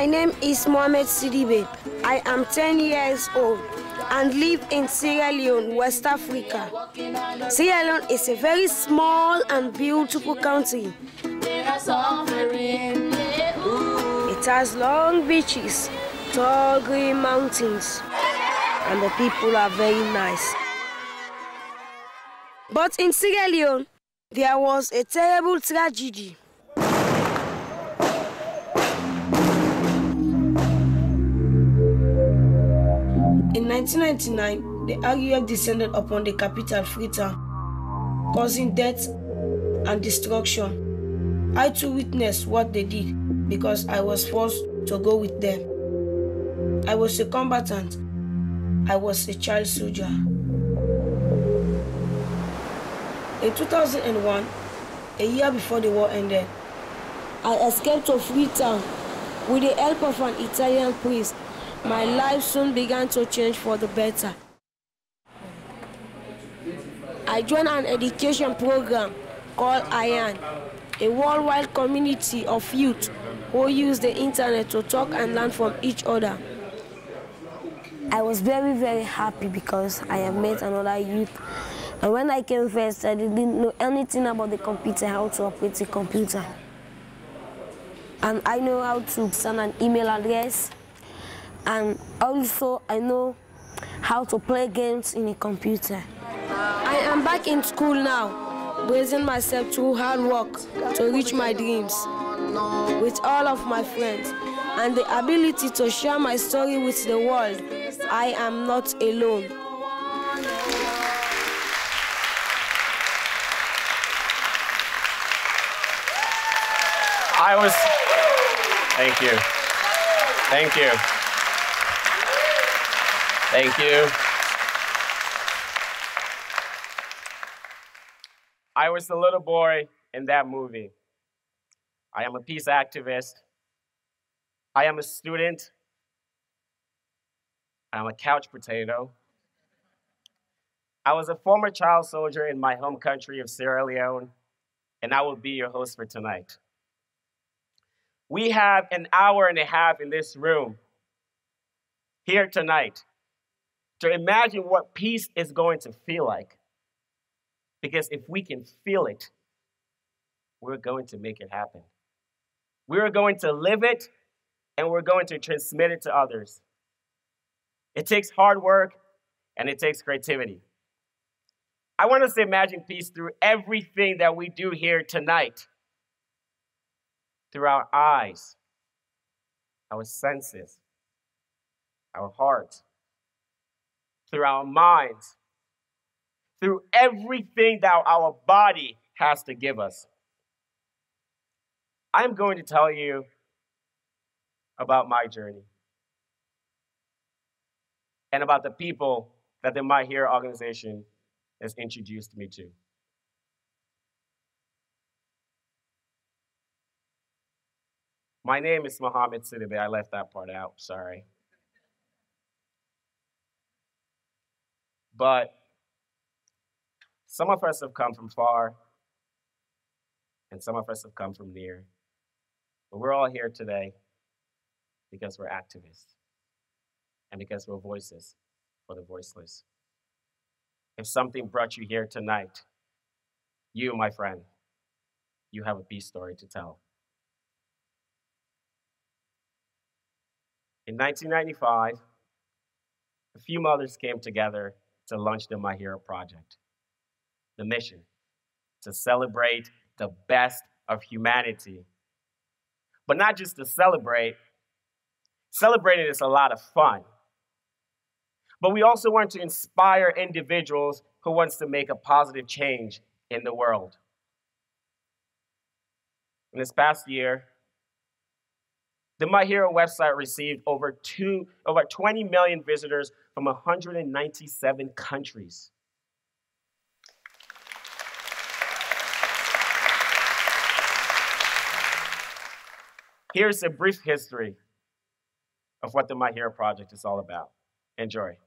My name is Mohamed Sidibay. I am 10 years old and live in Sierra Leone, West Africa. Sierra Leone is a very small and beautiful country. It has long beaches, tall green mountains, and the people are very nice. But in Sierra Leone, there was a terrible tragedy. In 1999, the RUF descended upon the capital, Freetown, causing death and destruction. I too witnessed what they did because I was forced to go with them. I was a combatant. I was a child soldier. In 2001, a year before the war ended, I escaped to Freetown with the help of an Italian priest. My life soon began to change for the better. I joined an education program called Erin, a worldwide community of youth who use the internet to talk and learn from each other. I was very, very happy because I have met another youth. And when I came first, I didn't know anything about the computer, how to operate a computer. And I know how to send an email address. And also, I know how to play games in a computer. I am back in school now, bracing myself through hard work to reach my dreams with all of my friends and the ability to share my story with the world. I am not alone. Thank you. Thank you. Thank you. I was the little boy in that movie. I am a peace activist. I am a student. I am a couch potato. I was a former child soldier in my home country of Sierra Leone, and I will be your host for tonight. We have an hour and a half in this room here tonight to imagine what peace is going to feel like. Because if we can feel it, we're going to make it happen. We're going to live it, and we're going to transmit it to others. It takes hard work, and it takes creativity. I want us to imagine peace through everything that we do here tonight. Through our eyes, our senses, our heart, through our minds, through everything that our body has to give us. I'm going to tell you about my journey and about the people that the My Hero organization has introduced me to. My name is Mohamed Sidibay. I left that part out, sorry. But some of us have come from far, and some of us have come from near. But we're all here today because we're activists and because we're voices for the voiceless. If something brought you here tonight, you, my friend, you have a peace story to tell. In 1995, a few mothers came together to launch the My Hero Project. The mission, to celebrate the best of humanity. But not just to celebrate. Celebrating is a lot of fun. But we also want to inspire individuals who wants to make a positive change in the world. In this past year, the My Hero website received over 20 million visitors from 197 countries. Here's a brief history of what the My Hero Project is all about. Enjoy.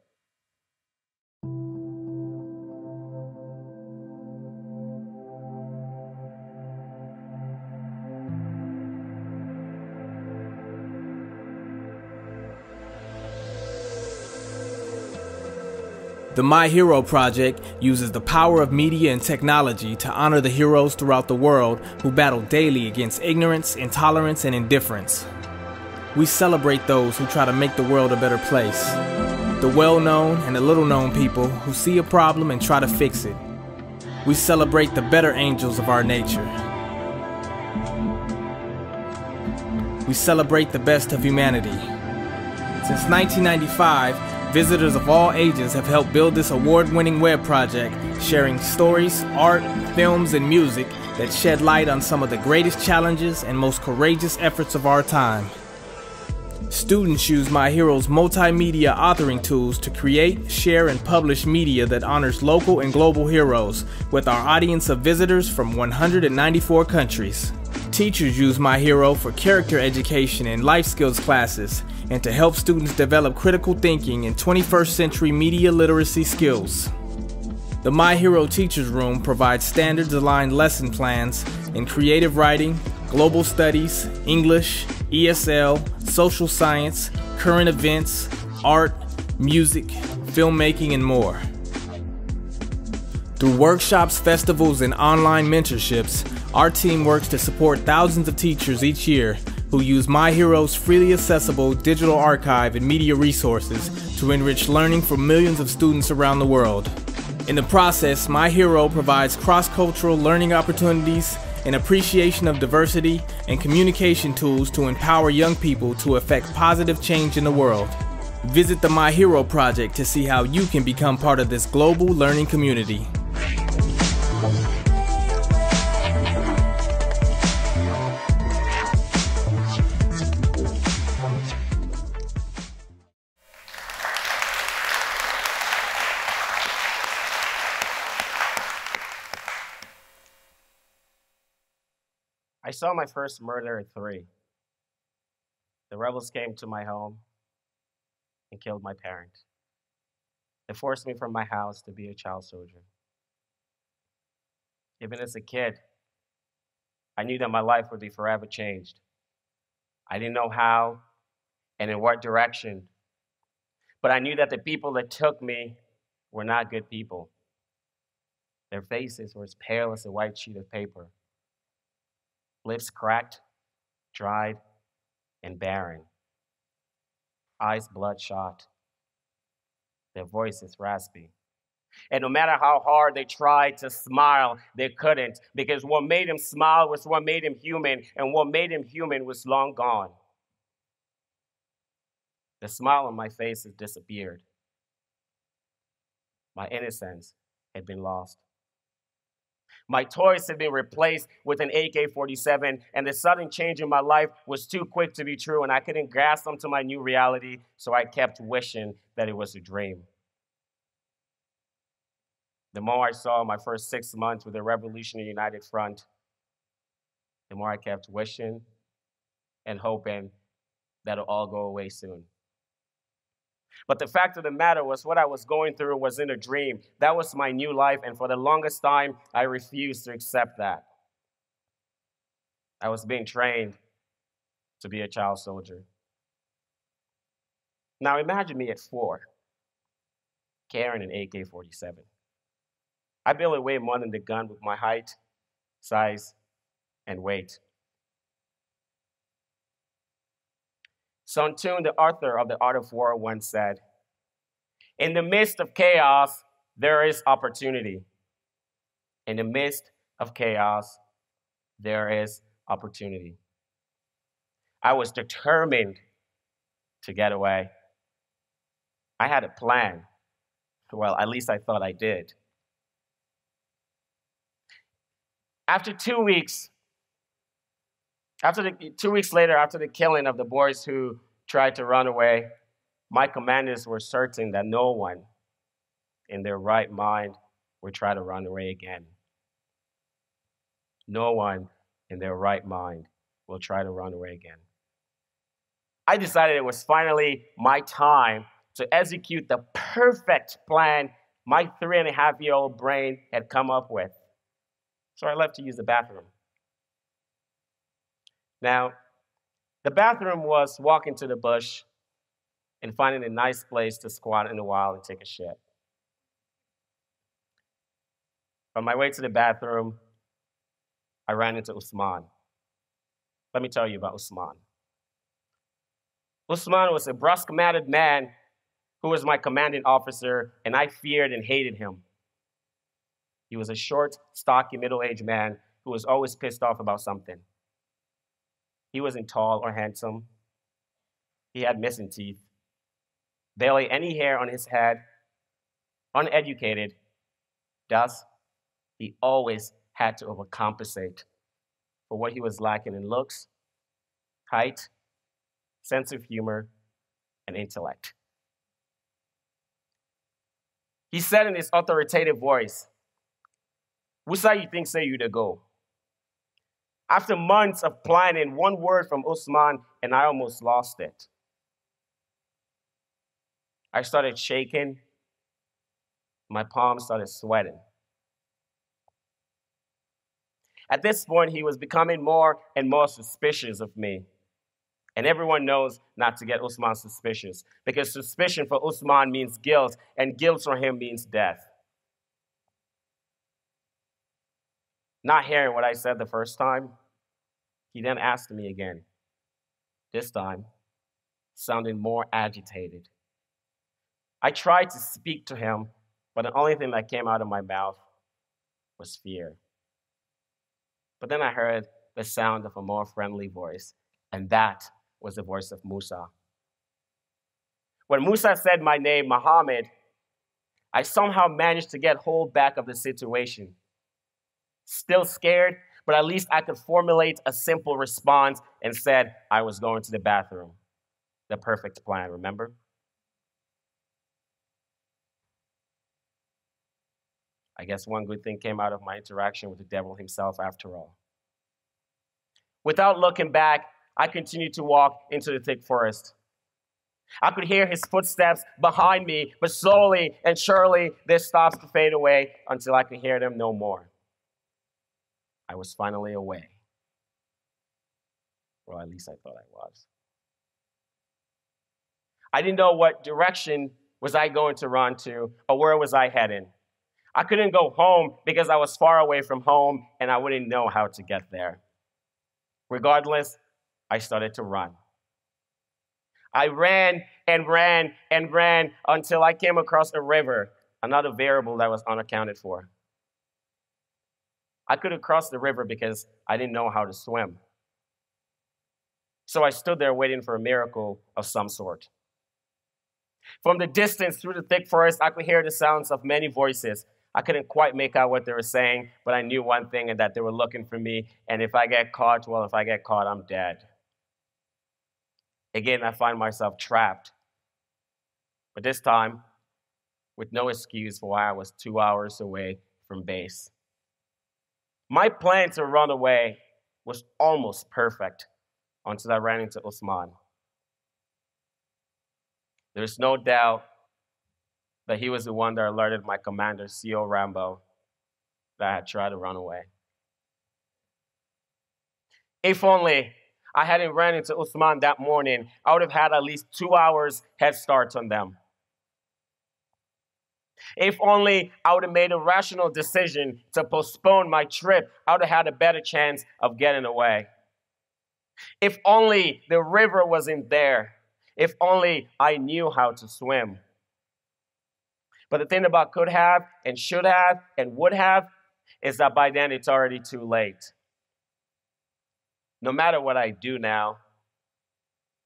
The My Hero Project uses the power of media and technology to honor the heroes throughout the world who battle daily against ignorance, intolerance, and indifference. We celebrate those who try to make the world a better place. The well-known and the little-known people who see a problem and try to fix it. We celebrate the better angels of our nature. We celebrate the best of humanity. Since 1995, visitors of all ages have helped build this award-winning web project, sharing stories, art, films, and music that shed light on some of the greatest challenges and most courageous efforts of our time. Students use My Hero's multimedia authoring tools to create, share, and publish media that honors local and global heroes, with our audience of visitors from 194 countries. Teachers use My Hero for character education and life skills classes, and to help students develop critical thinking and 21st century media literacy skills. The My Hero Teachers Room provides standards-aligned lesson plans in creative writing, global studies, English, ESL, social science, current events, art, music, filmmaking, and more. Through workshops, festivals, and online mentorships, our team works to support thousands of teachers each year who use My Hero's freely accessible digital archive and media resources to enrich learning for millions of students around the world. In the process, My Hero provides cross-cultural learning opportunities, an appreciation of diversity, and communication tools to empower young people to effect positive change in the world. Visit the My Hero Project to see how you can become part of this global learning community. I saw my first murder at 3. The rebels came to my home and killed my parent. They forced me from my house to be a child soldier. Even as a kid, I knew that my life would be forever changed. I didn't know how and in what direction, but I knew that the people that took me were not good people. Their faces were as pale as a white sheet of paper. Lips cracked, dried, and barren. Eyes bloodshot. Their voices raspy. And no matter how hard they tried to smile, they couldn't, because what made them smile was what made them human, and what made them human was long gone. The smile on my face had disappeared. My innocence had been lost. My toys had been replaced with an AK-47, and the sudden change in my life was too quick to be true, and I couldn't grasp onto my new reality, so I kept wishing that it was a dream. The more I saw my first 6 months with the Revolutionary United Front, the more I kept wishing and hoping that it'll all go away soon. But the fact of the matter was what I was going through wasn't a dream. That was my new life, and for the longest time, I refused to accept that. I was being trained to be a child soldier. Now imagine me at 4, carrying an AK-47. I barely weigh more than the gun with my height, size, and weight. Sun Tzu, the author of The Art of War, once said, "In the midst of chaos, there is opportunity. In the midst of chaos, there is opportunity." I was determined to get away. I had a plan. Well, at least I thought I did. After 2 weeks, 2 weeks later, after the killing of the boys who tried to run away, my commanders were certain that no one in their right mind would try to run away again. No one in their right mind will try to run away again. I decided it was finally my time to execute the perfect plan my 3.5-year-old brain had come up with. So I left to use the bathroom. Now, the bathroom was walking to the bush and finding a nice place to squat in a while and take a shit. On my way to the bathroom, I ran into Usman. Let me tell you about Usman. Usman was a brusque-mannered man who was my commanding officer, and I feared and hated him. He was a short, stocky, middle-aged man who was always pissed off about something. He wasn't tall or handsome. He had missing teeth, barely any hair on his head, uneducated. Thus, he always had to overcompensate for what he was lacking in looks, height, sense of humor, and intellect. He said in his authoritative voice, "Wusa you think say you to go?" After months of planning, one word from Usman, and I almost lost it. I started shaking. My palms started sweating. At this point, he was becoming more and more suspicious of me. And everyone knows not to get Usman suspicious, because suspicion for Usman means guilt, and guilt for him means death. Not hearing what I said the first time, he then asked me again, this time sounding more agitated. I tried to speak to him, but the only thing that came out of my mouth was fear. But then I heard the sound of a more friendly voice, and that was the voice of Musa. When Musa said my name, Mohamed, I somehow managed to get hold back of the situation. Still scared, but at least I could formulate a simple response and said I was going to the bathroom. The perfect plan, remember? I guess one good thing came out of my interaction with the devil himself after all. Without looking back, I continued to walk into the thick forest. I could hear his footsteps behind me, but slowly and surely they stopped to fade away until I could hear them no more. I was finally away. Or at least I thought I was. I didn't know what direction was I going to run to or where was I heading. I couldn't go home because I was far away from home and I wouldn't know how to get there. Regardless, I started to run. I ran and ran and ran until I came across a river, another variable that was unaccounted for. I couldn't cross the river because I didn't know how to swim. So I stood there waiting for a miracle of some sort. From the distance through the thick forest, I could hear the sounds of many voices. I couldn't quite make out what they were saying, but I knew one thing, and that they were looking for me. And if I get caught, well, if I get caught, I'm dead. Again, I find myself trapped. But this time, with no excuse for why I was 2 hours away from base. My plan to run away was almost perfect until I ran into Usman. There's no doubt that he was the one that alerted my commander, CO Rambo, that I had tried to run away. If only I hadn't ran into Usman that morning, I would have had at least 2 hours head start on them. If only I would have made a rational decision to postpone my trip, I would have had a better chance of getting away. If only the river wasn't there. If only I knew how to swim. But the thing about could have and should have and would have is that by then it's already too late. No matter what I do now,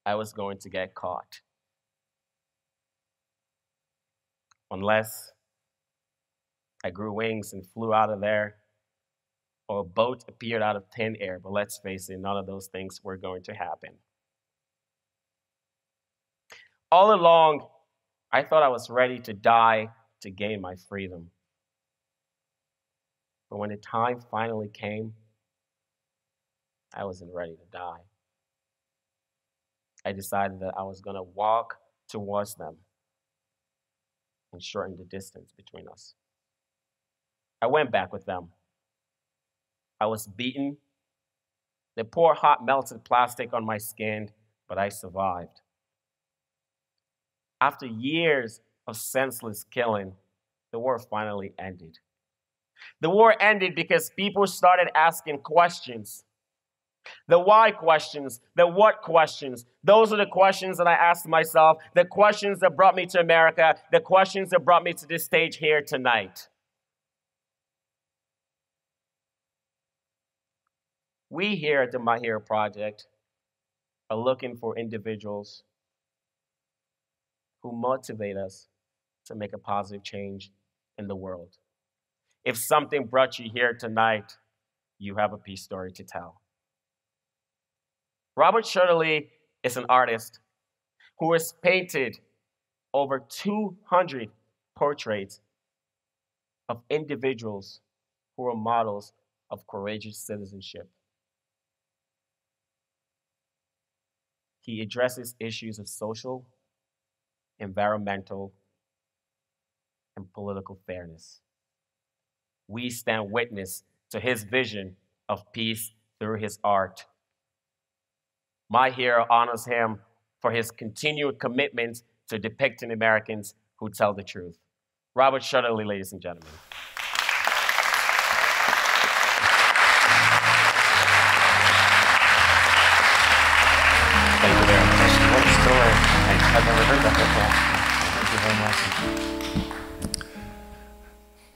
I was going to get caught. Unless I grew wings and flew out of there, or a boat appeared out of thin air. But let's face it, none of those things were going to happen. All along, I thought I was ready to die to gain my freedom. But when the time finally came, I wasn't ready to die. I decided that I was going to walk towards them and shorten the distance between us. I went back with them. I was beaten. They poured hot melted plastic on my skin, but I survived. After years of senseless killing, the war finally ended. The war ended because people started asking questions. The why questions, the what questions. Those are the questions that I asked myself, the questions that brought me to America, the questions that brought me to this stage here tonight. We here at the My Hero Project are looking for individuals who motivate us to make a positive change in the world. If something brought you here tonight, you have a peace story to tell. Robert Shetterly is an artist who has painted over 200 portraits of individuals who are models of courageous citizenship. He addresses issues of social, environmental, and political fairness. We stand witness to his vision of peace through his art. My Hero honors him for his continued commitment to depicting Americans who tell the truth. Robert Shetterly, ladies and gentlemen. Thank you very much. What a story. I've never heard that before. Thank you very much.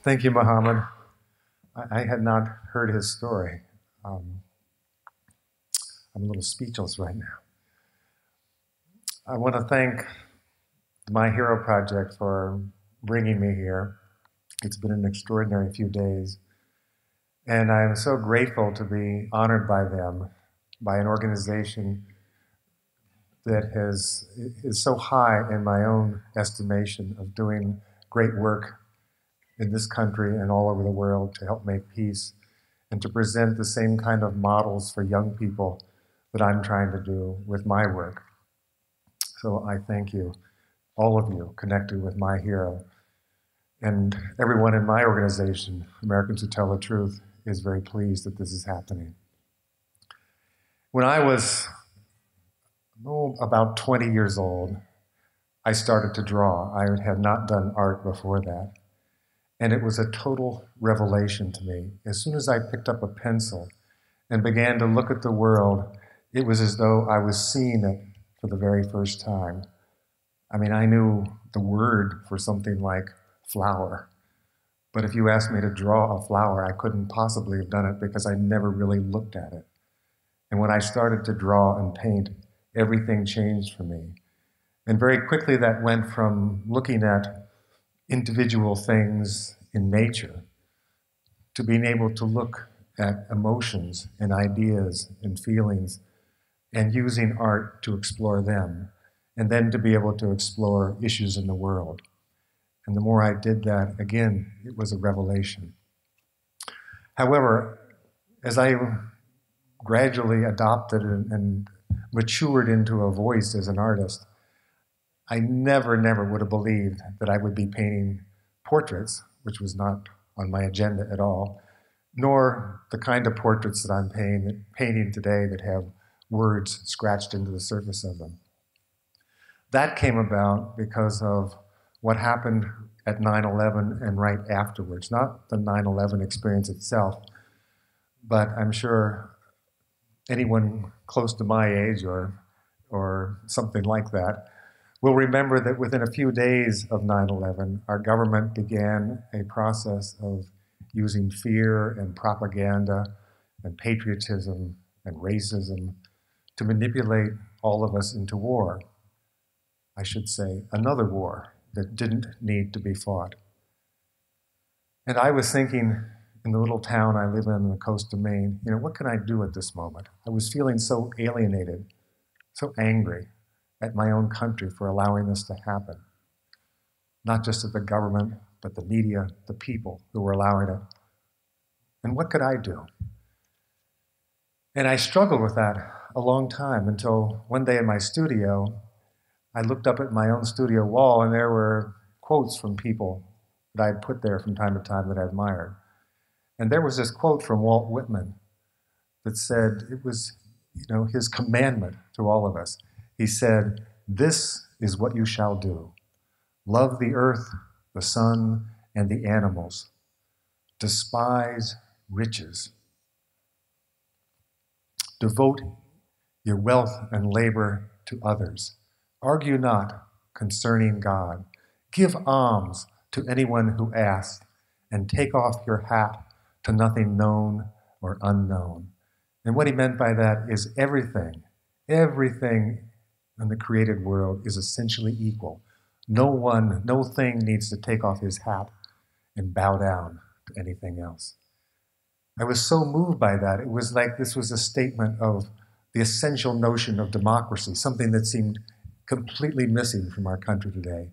Thank you, Mohamed. I had not heard his story. I'm a little speechless right now. I want to thank the My Hero Project for bringing me here. It's been an extraordinary few days. And I'm so grateful to be honored by them, by an organization that is so high in my own estimation of doing great work in this country and all over the world to help make peace and to present the same kind of models for young people that I'm trying to do with my work. So I thank you, all of you connected with My Hero. And everyone in my organization, Americans Who Tell the Truth, is very pleased that this is happening. When I was about 20 years old, I started to draw. I had not done art before that. And it was a total revelation to me. As soon as I picked up a pencil and began to look at the world, it was as though I was seeing it for the very first time. I mean, I knew the word for something like flower. But if you asked me to draw a flower, I couldn't possibly have done it because I never really looked at it. And when I started to draw and paint, everything changed for me. And very quickly that went from looking at individual things in nature to being able to look at emotions and ideas and feelings and using art to explore them, and then to be able to explore issues in the world. And the more I did that, again, it was a revelation. However, as I gradually adopted and matured into a voice as an artist, I never would have believed that I would be painting portraits, which was not on my agenda at all, nor the kind of portraits that I'm painting today that have words scratched into the surface of them. That came about because of what happened at 9/11 and right afterwards. Not the 9/11 experience itself, but I'm sure anyone close to my age or something like that will remember that within a few days of 9/11, our government began a process of using fear and propaganda and patriotism and racism to manipulate all of us into war. I should say, another war that didn't need to be fought. And I was thinking, in the little town I live in on the coast of Maine, what can I do at this moment? I was feeling so alienated, so angry at my own country for allowing this to happen. Not just at the government, but the media, the people who were allowing it. And what could I do? And I struggled with that a long time until one day in my studio, I looked up at my own studio wall and there were quotes from people that I had put there from time to time that I admired. And there was this quote from Walt Whitman that said, it was his commandment to all of us. He said, "This is what you shall do. Love the earth, the sun, and the animals. Despise riches. Devote your wealth and labor to others. Argue not concerning God. Give alms to anyone who asks, and take off your hat to nothing known or unknown. And what he meant by that is everything in the created world is essentially equal. No thing needs to take off his hat and bow down to anything else. I was so moved by that. It was like this was a statement of the essential notion of democracy, something that seemed completely missing from our country today.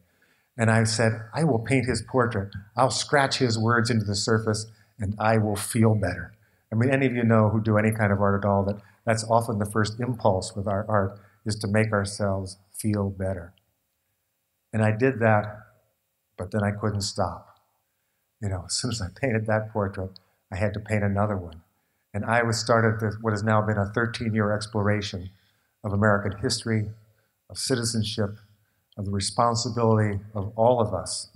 And I said, I will paint his portrait. I'll scratch his words into the surface, and I will feel better. I mean, any of you know who do any kind of art at all that that's often the first impulse with our art is to make ourselves feel better. And I did that, but then I couldn't stop. You know, as soon as I painted that portrait, I had to paint another one. And I started what has now been a 13-year exploration of American history, of citizenship, of the responsibility of all of us,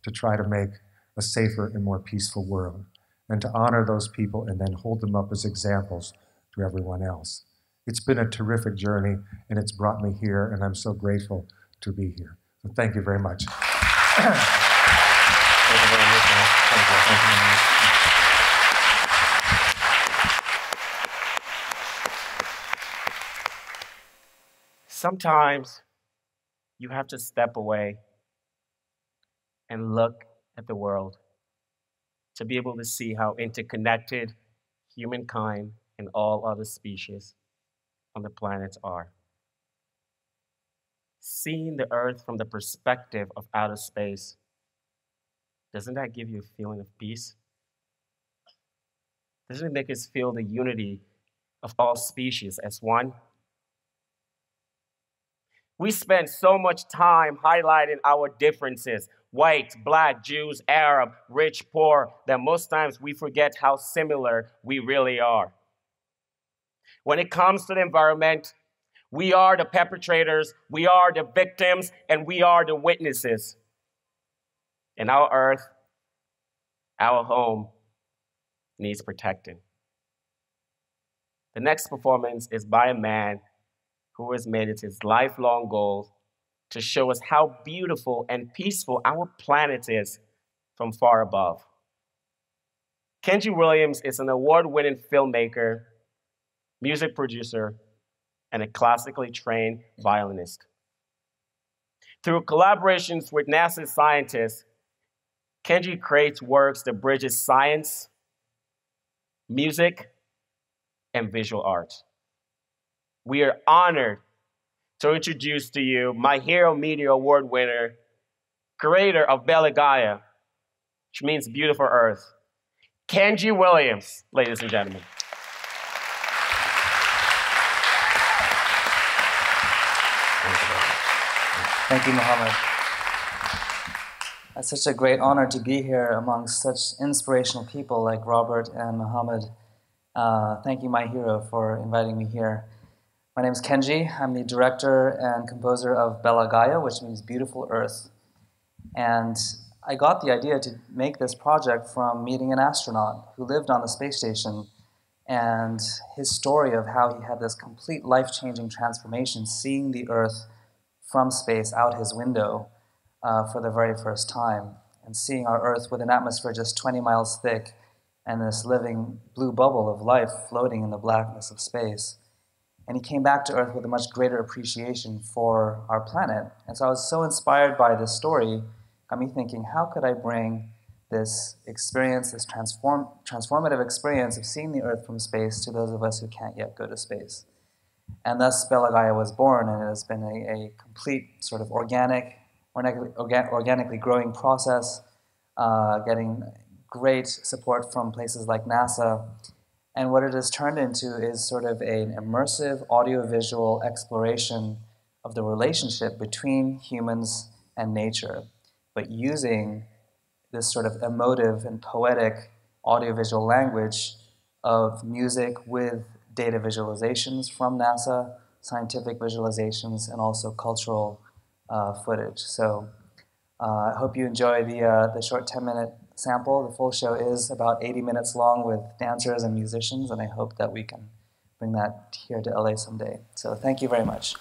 to try to make a safer and more peaceful world, and to honor those people and then hold them up as examples to everyone else. It's been a terrific journey, and it's brought me here, and I'm so grateful to be here. So thank you very much. Thank you very much. Thank you. Sometimes you have to step away and look at the world to be able to see how interconnected humankind and all other species on the planet are. Seeing the Earth from the perspective of outer space, doesn't that give you a feeling of peace? Doesn't it make us feel the unity of all species as one? We spend so much time highlighting our differences, white, black, Jews, Arab, rich, poor, that most times we forget how similar we really are. When it comes to the environment, we are the perpetrators, we are the victims, and we are the witnesses. And our Earth, our home, needs protecting. The next performance is by a man who has made it his lifelong goal to show us how beautiful and peaceful our planet is from far above. Kenji Williams is an award-winning filmmaker, music producer, and a classically trained violinist. Through collaborations with NASA scientists, Kenji creates works that bridges science, music, and visual art. We are honored to introduce to you my Hero Media Award winner, creator of Bella Gaia, which means beautiful earth, Kenji Williams, ladies and gentlemen. Thank you, Mohamed. It's such a great honor to be here amongst such inspirational people like Robert and Mohamed. Thank you, my hero, for inviting me here. My name is Kenji. I'm the director and composer of Bella Gaia, which means beautiful earth. And I got the idea to make this project from meeting an astronaut who lived on the space station, and his story of how he had this complete life-changing transformation, seeing the earth from space out his window for the very first time, and seeing our earth with an atmosphere just 20 miles thick and this living blue bubble of life floating in the blackness of space. And he came back to Earth with a much greater appreciation for our planet. And so I was so inspired by this story, got me thinking, how could I bring this experience, this transformative experience of seeing the Earth from space to those of us who can't yet go to space? And thus Bella Gaia was born, and it has been a complete sort of organically growing process, getting great support from places like NASA. And what it has turned into is sort of an immersive audiovisual exploration of the relationship between humans and nature, but using this sort of emotive and poetic audiovisual language of music with data visualizations from NASA, scientific visualizations, and also cultural footage. So I hope you enjoy the short 10-minute sample. The full show is about 80 minutes long with dancers and musicians, and I hope that we can bring that here to LA someday. So thank you very much.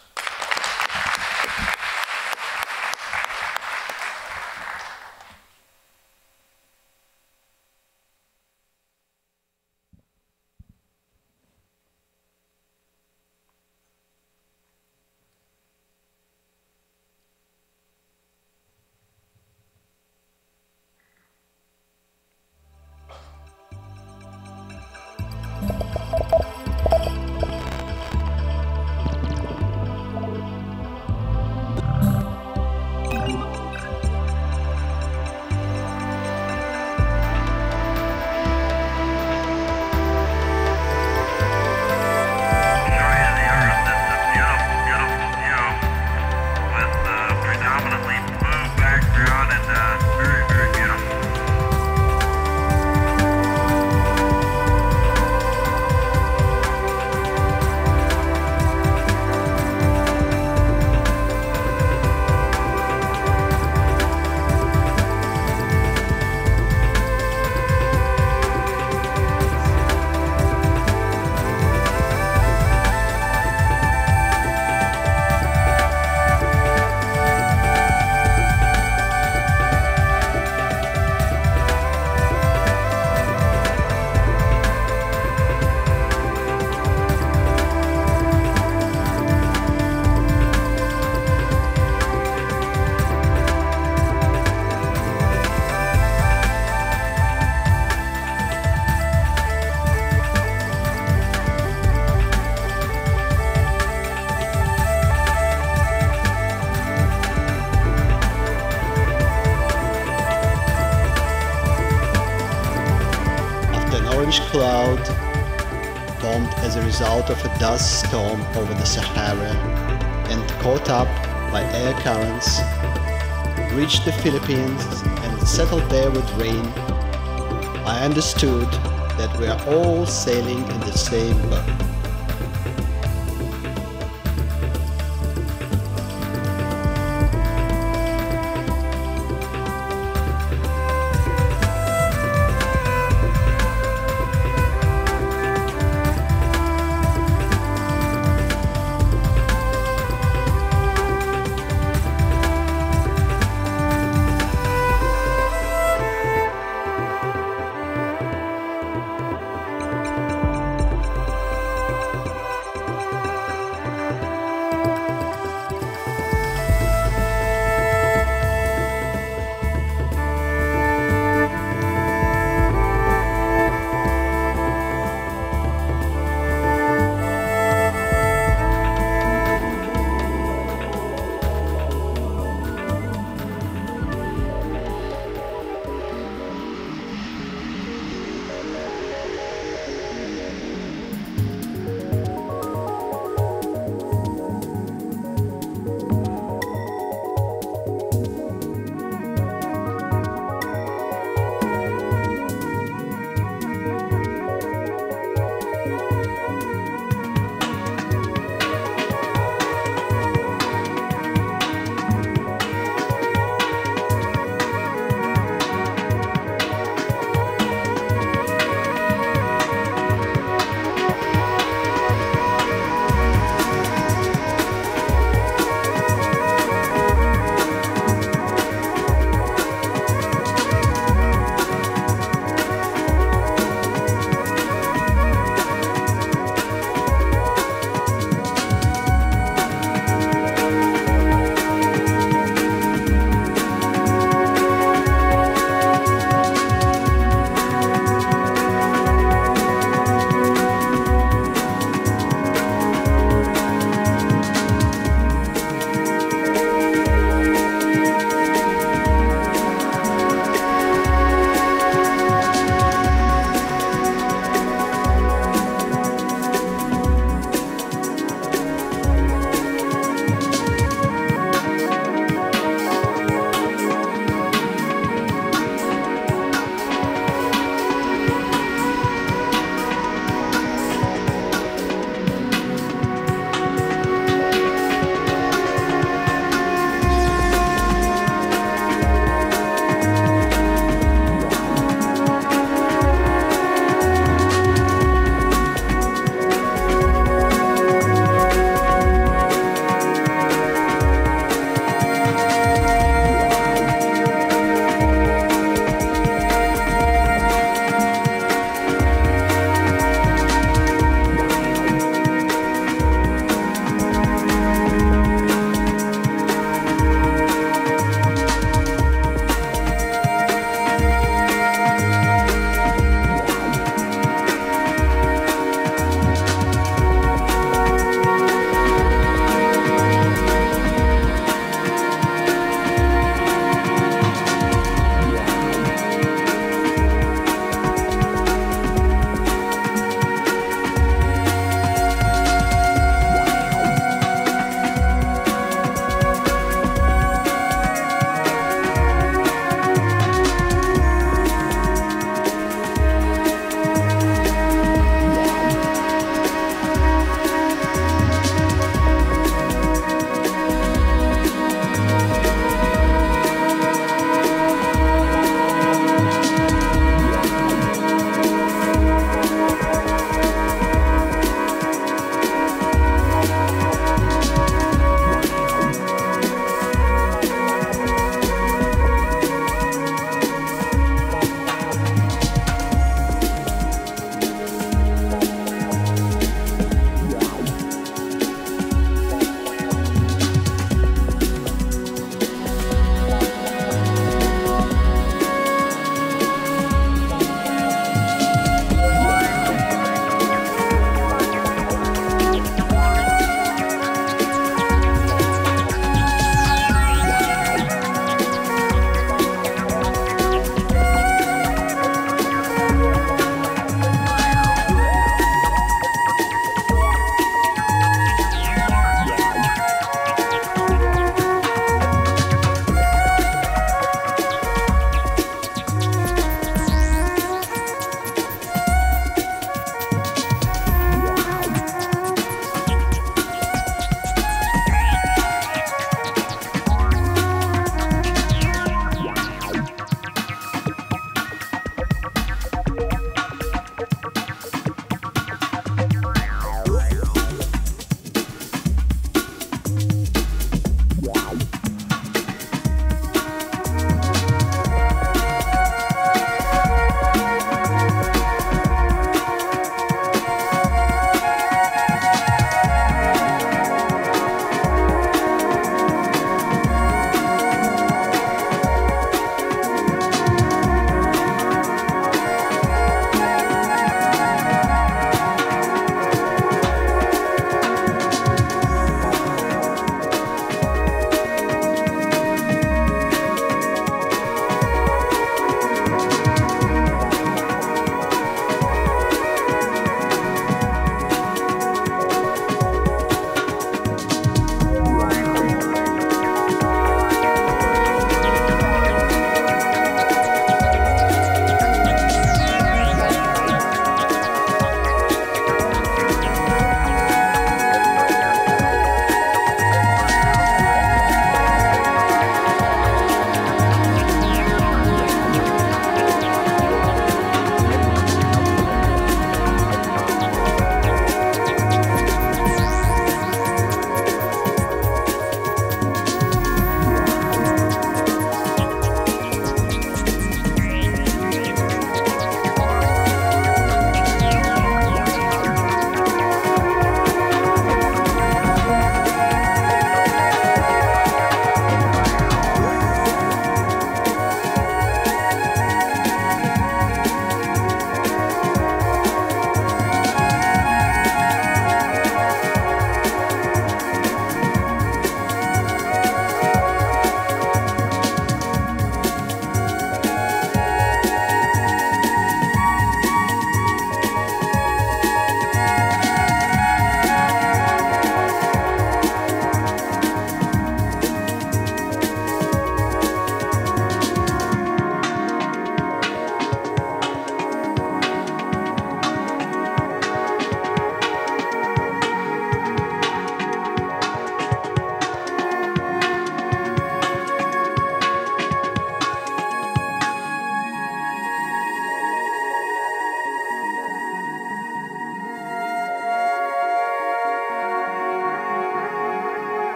Cloud formed as a result of a dust storm over the Sahara and caught up by air currents, reached the Philippines and settled there with rain, I understood that we are all sailing in the same boat.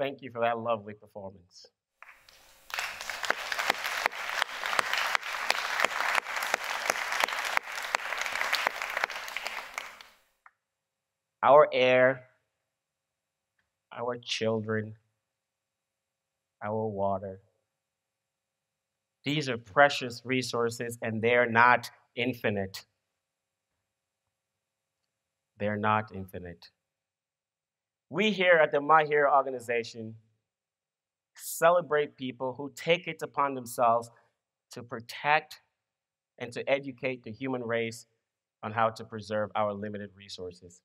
Thank you for that lovely performance. Our air, our children, our water. These are precious resources and they're not infinite. They're not infinite. We here at the My Hero organization celebrate people who take it upon themselves to protect and to educate the human race on how to preserve our limited resources.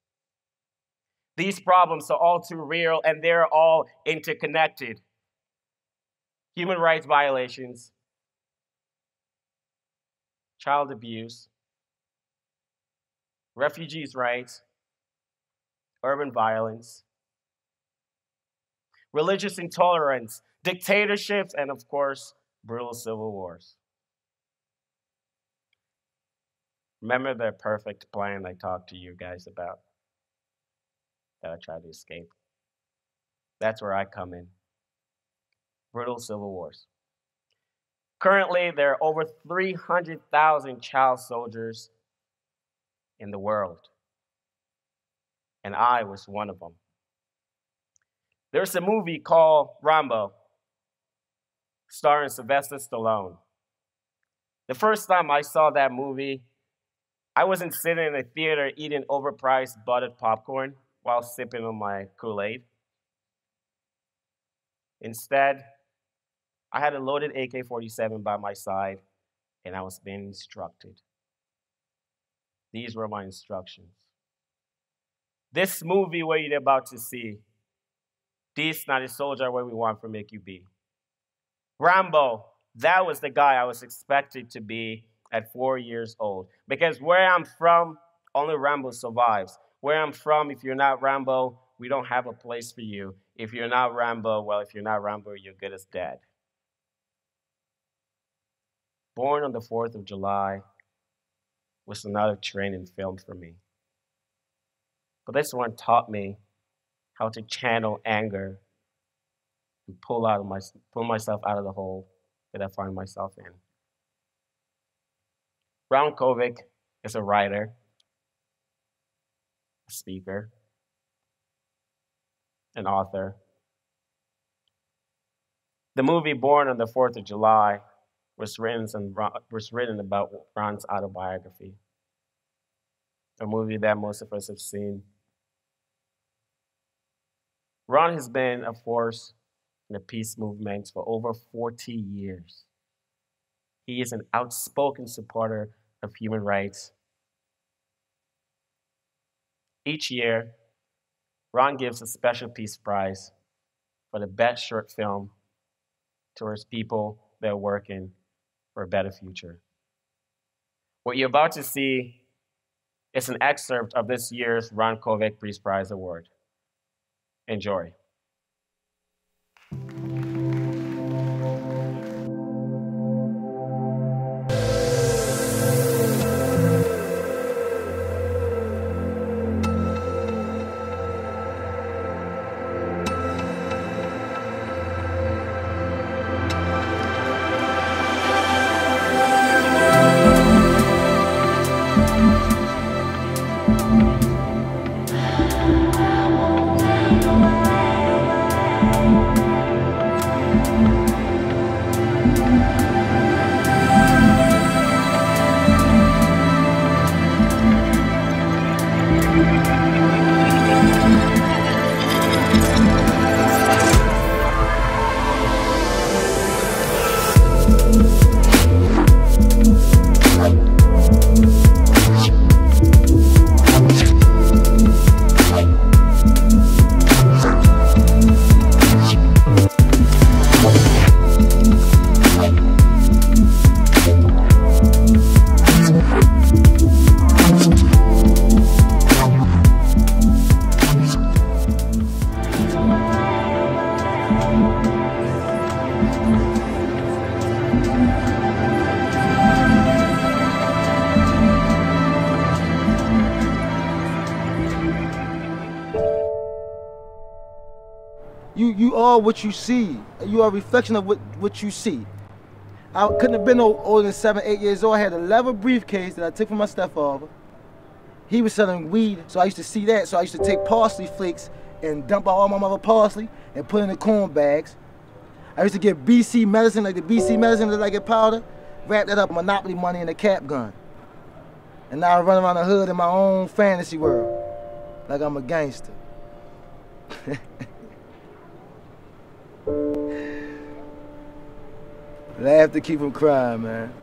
These problems are all too real and they're all interconnected. Human rights violations, child abuse, refugees' rights, urban violence, religious intolerance, dictatorships, and of course, brutal civil wars. Remember the perfect plan I talked to you guys about that I tried to escape? That's where I come in. Brutal civil wars. Currently, there are over 300,000 child soldiers in the world, and I was one of them. There's a movie called Rambo, starring Sylvester Stallone. The first time I saw that movie, I wasn't sitting in a theater eating overpriced buttered popcorn while sipping on my Kool-Aid. Instead, I had a loaded AK-47 by my side, and I was being instructed. These were my instructions. This movie where you're about to see, this not a soldier where we want to make you be. Rambo, that was the guy I was expected to be at 4 years old. Because where I'm from, only Rambo survives. Where I'm from, if you're not Rambo, we don't have a place for you. If you're not Rambo, well, if you're not Rambo, you're good as dead. Born on the 4th of July was another training film for me. But this one taught me how to channel anger and pull myself out of the hole that I find myself in. Ron Kovic is a writer, a speaker, an author. The movie Born on the 4th of July was written about Ron's autobiography, a movie that most of us have seen. Ron has been a force in the peace movement for over 40 years. He is an outspoken supporter of human rights. Each year, Ron gives a special peace prize for the best short film towards people that are working for a better future. What you're about to see is an excerpt of this year's Ron Kovic Peace Prize Award. Enjoy. You are what you see. You are a reflection of what you see. I couldn't have been no older than 7, 8 years old. I had a leather briefcase that I took from my stepfather. He was selling weed, so I used to see that. So I used to take parsley flakes and dump out all my mother parsley and put in the corn bags. I used to get BC medicine, like the BC medicine that I get powder, wrap that up, Monopoly money in a cap gun. And now I run around the hood in my own fantasy world, like I'm a gangster. Laugh to keep from crying, man.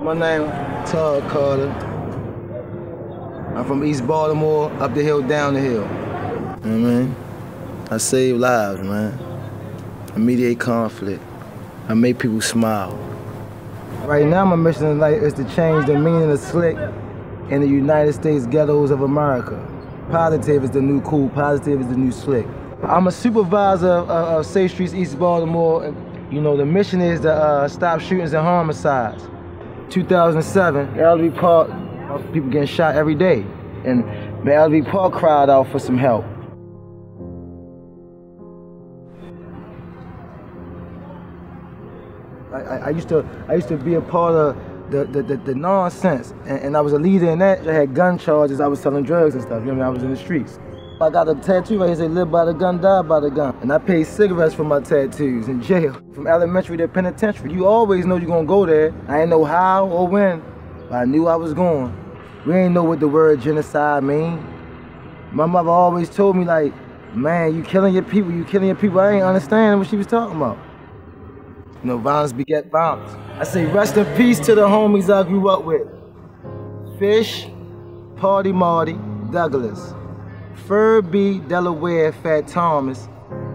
My name is Todd Carter. I'm from East Baltimore, up the hill, down the hill. You know what I mean? I save lives, man. I mediate conflict. I make people smile. Right now, my mission in life is to change the meaning of slick in the United States ghettos of America. Positive is the new cool, positive is the new slick. I'm a supervisor of Safe Streets, East Baltimore. And, you know, the mission is to stop shootings and homicides. 2007, LV Park, people getting shot every day. And the LV Park cried out for some help. I used to be a part of the nonsense, and I was a leader in that. I had gun charges, I was selling drugs and stuff, you know, I was in the streets. I got a tattoo right here, say live by the gun, die by the gun. And I paid cigarettes for my tattoos in jail. From elementary to penitentiary. You always know you're gonna go there. I didn't know how or when, but I knew I was going. We ain't know what the word genocide mean. My mother always told me like, man, you killing your people, you killing your people. I ain't understand what she was talking about. You know, violence beget violence. I say rest in peace to the homies I grew up with. Fish, Party Marty, Douglas, Fur B, Delaware, Fat Thomas,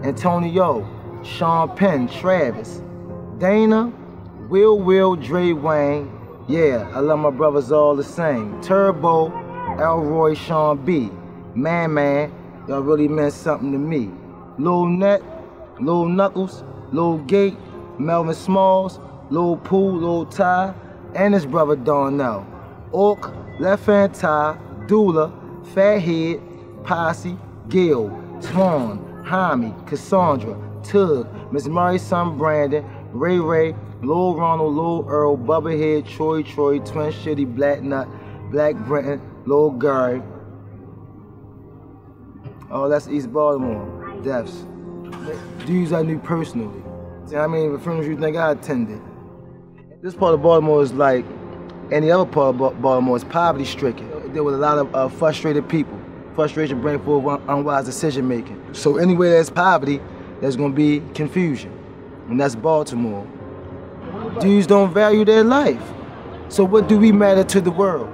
Antonio, Sean Penn, Travis, Dana, Will, Dre Wayne. Yeah, I love my brothers all the same. Turbo, Elroy, Sean B, Man, y'all really meant something to me. Lil Net, Lil Knuckles, Lil Gate, Melvin Smalls, Lil Pooh, Lil Ty, and his brother Darnell. Orc, Left Hand Ty, Dula, Fathead, Posse, Gil, Swan, Jaime, Cassandra, Tug, Miss Mary's son Brandon, Ray, Lil Ronald, Lil Earl, Bubba Head, Troy, Twin Shitty, Black Nut, Black Brenton, Lil Gary. Oh, that's East Baltimore, deaths. Dudes I knew personally. See, how many funerals you think I attended? This part of Baltimore is like any other part of Baltimore, is poverty stricken. There was a lot of frustrated people. Frustration brings forth unwise decision making. So anywhere there's poverty, there's gonna be confusion. And that's Baltimore. Dudes don't value their life. So what do we matter to the world?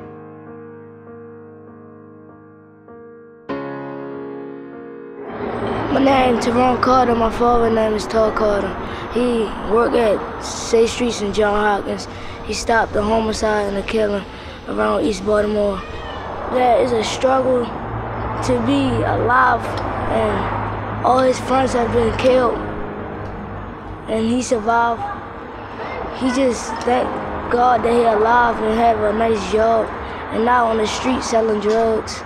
My name is Tyrone Carter. My father's name is Todd Carter. He worked at Safe Streets and John Hopkins. He stopped the homicide and the killing around East Baltimore. There is a struggle to be alive, and all his friends have been killed, and he survived. He just thank God that he's alive and have a nice job, and not on the street selling drugs.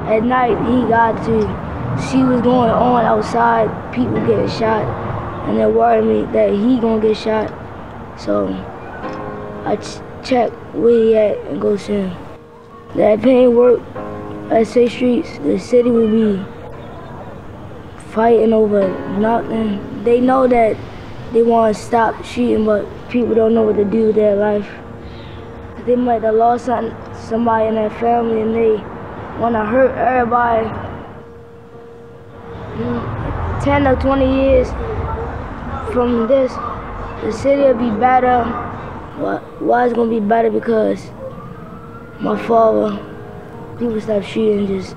At night, he got to see what's going on outside, people getting shot, and it worried me that he gonna get shot. So I check where he at and go see him. That pain work at Safe Streets, the city would be fighting over nothing. They know that they want to stop shooting, but people don't know what to do with their life. They might have lost somebody in their family and they want to hurt everybody. 10 or 20 years from this, the city will be better. Why it's gonna be better? Because my father, people stop shooting, just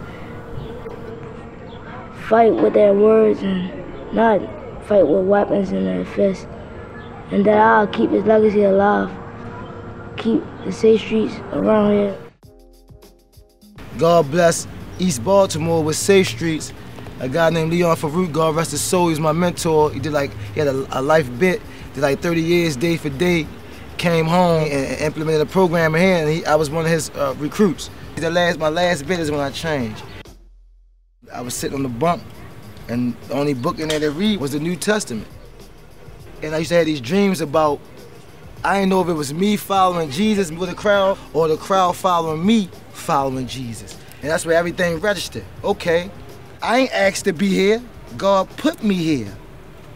fight with their words and not fight with weapons in their fists. And that I'll keep his legacy alive, keep the Safe Streets around here. God bless East Baltimore with Safe Streets. A guy named Leon Farouk, God rest his soul, he's my mentor. He had a life bit, did like 30 years day for day. came home and implemented a program here, and I was one of his recruits. My last bit is when I changed. I was sitting on the bunk, and the only book in there to read was the New Testament. And I used to have these dreams about, I didn't know if it was me following Jesus with the crowd or the crowd following me following Jesus. And that's where everything registered. Okay, I ain't asked to be here. God put me here.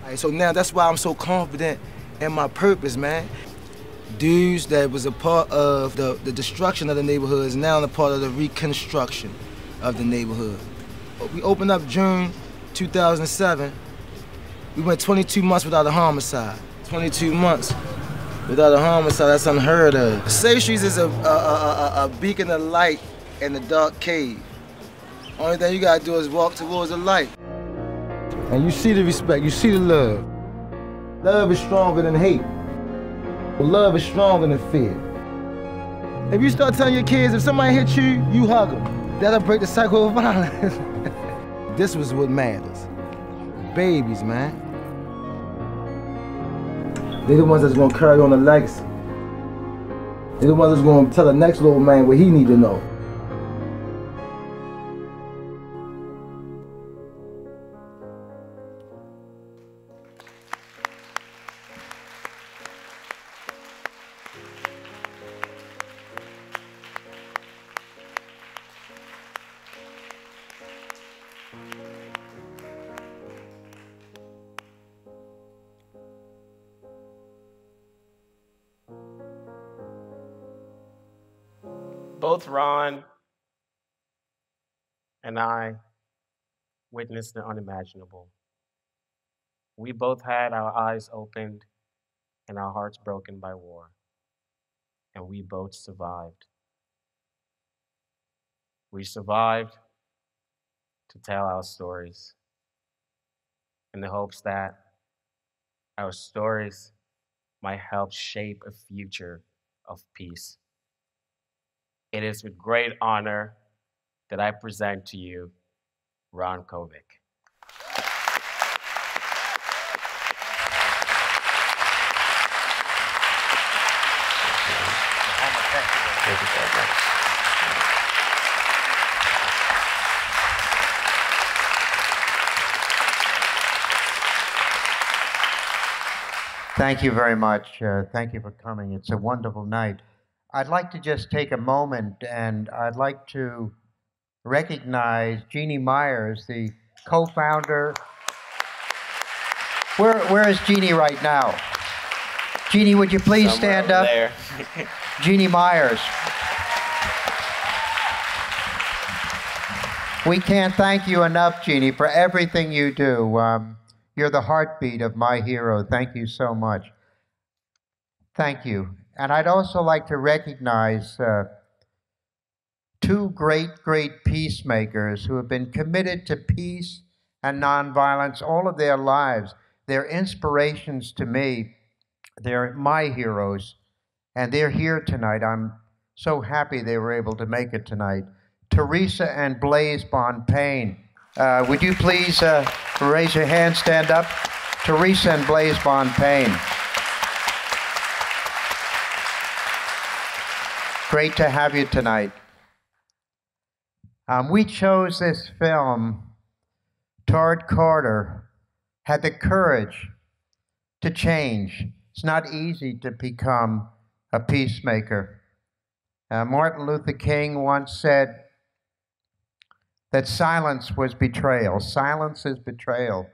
All right, so now that's why I'm so confident in my purpose, man. Dudes that was a part of the destruction of the neighborhood is now a part of the reconstruction of the neighborhood. We opened up June 2007. We went 22 months without a homicide. 22 months without a homicide, that's unheard of. Safe Streets is a beacon of light in the dark cave. Only thing you gotta do is walk towards the light. And you see the respect, you see the love. Love is stronger than hate. Love is stronger than fear. If you start telling your kids, if somebody hits you, you hug them. That'll break the cycle of violence. This was what matters. Babies, man. They're the ones that's gonna carry on the legacy. They're the ones that's gonna tell the next little man what he need to know. Both Ron and I witnessed the unimaginable. We both had our eyes opened and our hearts broken by war, and we both survived. We survived to tell our stories in the hopes that our stories might help shape a future of peace. It is with great honor that I present to you Ron Kovic. Thank you very much. Thank you very much. Thank you for coming. It's a wonderful night. I'd like to just take a moment and I'd like to recognize Jeannie Myers, the co-founder. Where is Jeannie right now? Jeannie, would you please stand up? There. Jeannie Myers. We can't thank you enough, Jeannie, for everything you do. You're the heartbeat of my hero. Thank you so much. Thank you. And I'd also like to recognize two great peacemakers who have been committed to peace and nonviolence all of their lives. They're inspirations to me. They're my heroes. And they're here tonight. I'm so happy they were able to make it tonight. Teresa and Blaise Bonpane. Would you please raise your hand, stand up? Teresa and Blaise Bonpane. Great to have you tonight. We chose this film. Tord Carter had the courage to change. It's not easy to become a peacemaker. Martin Luther King once said that silence was betrayal. Silence is betrayal.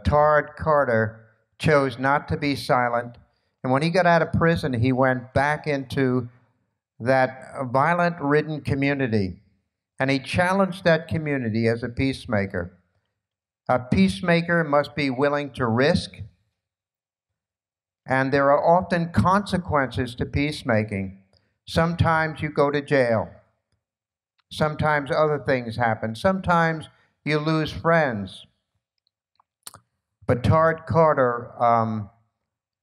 Tord Carter chose not to be silent. And when he got out of prison, he went back into that violent-ridden community, and he challenged that community as a peacemaker. A peacemaker must be willing to risk, and there are often consequences to peacemaking. Sometimes you go to jail. Sometimes other things happen. Sometimes you lose friends. But Tord Carter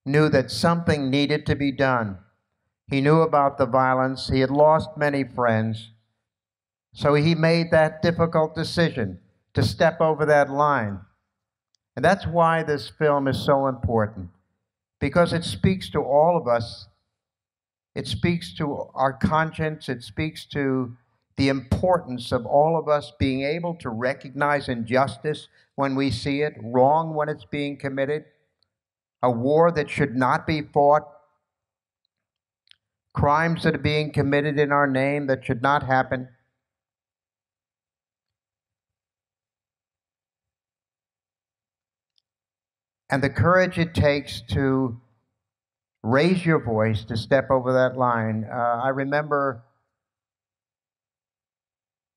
knew that something needed to be done. He knew about the violence. He had lost many friends. So he made that difficult decision to step over that line. And that's why this film is so important, because it speaks to all of us It speaks to our conscience. It speaks to the importance of all of us being able to recognize injustice when we see it, wrong when it's being committed, a war that should not be fought, crimes that are being committed in our name that should not happen. And the courage it takes to raise your voice, to step over that line. I remember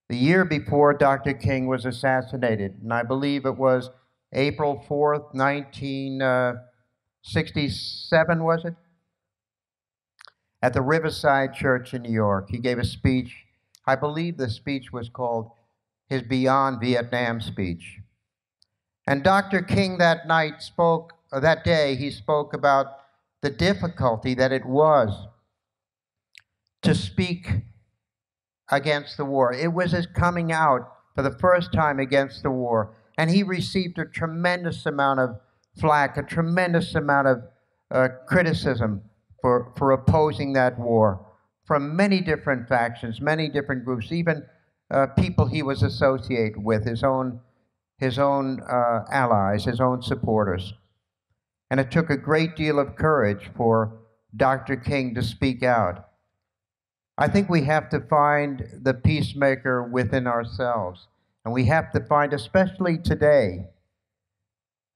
the year before Dr. King was assassinated, and I believe it was April 4th, 1967, was it? At the Riverside Church in New York. He gave a speech. I believe the speech was called his Beyond Vietnam speech. And Dr. King that night spoke, or that day, he spoke about the difficulty that it was to speak against the war. It was his coming out for the first time against the war. And he received a tremendous amount of flack, a tremendous amount of criticism for opposing that war from many different factions, many different groups, even people he was associated with, his own allies, his own supporters. And it took a great deal of courage for Dr. King to speak out. I think we have to find the peacemaker within ourselves. And we have to find, especially today,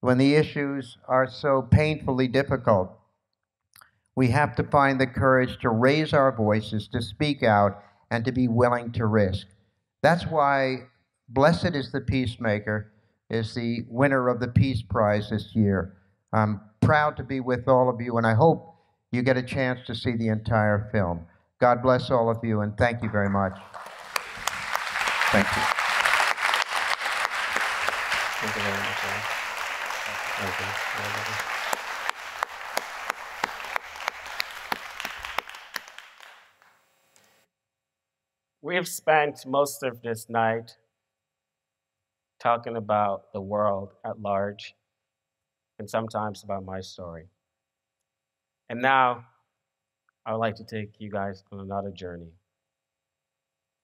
when the issues are so painfully difficult, we have to find the courage to raise our voices, to speak out, and to be willing to risk. That's why Blessed is the Peacemaker is the winner of the Peace Prize this year. I'm proud to be with all of you, and I hope you get a chance to see the entire film. God bless all of you, and thank you very much. Thank you. Thank you very much, Erin. Thank you. We've spent most of this night talking about the world at large and sometimes about my story. And now I would like to take you guys on another journey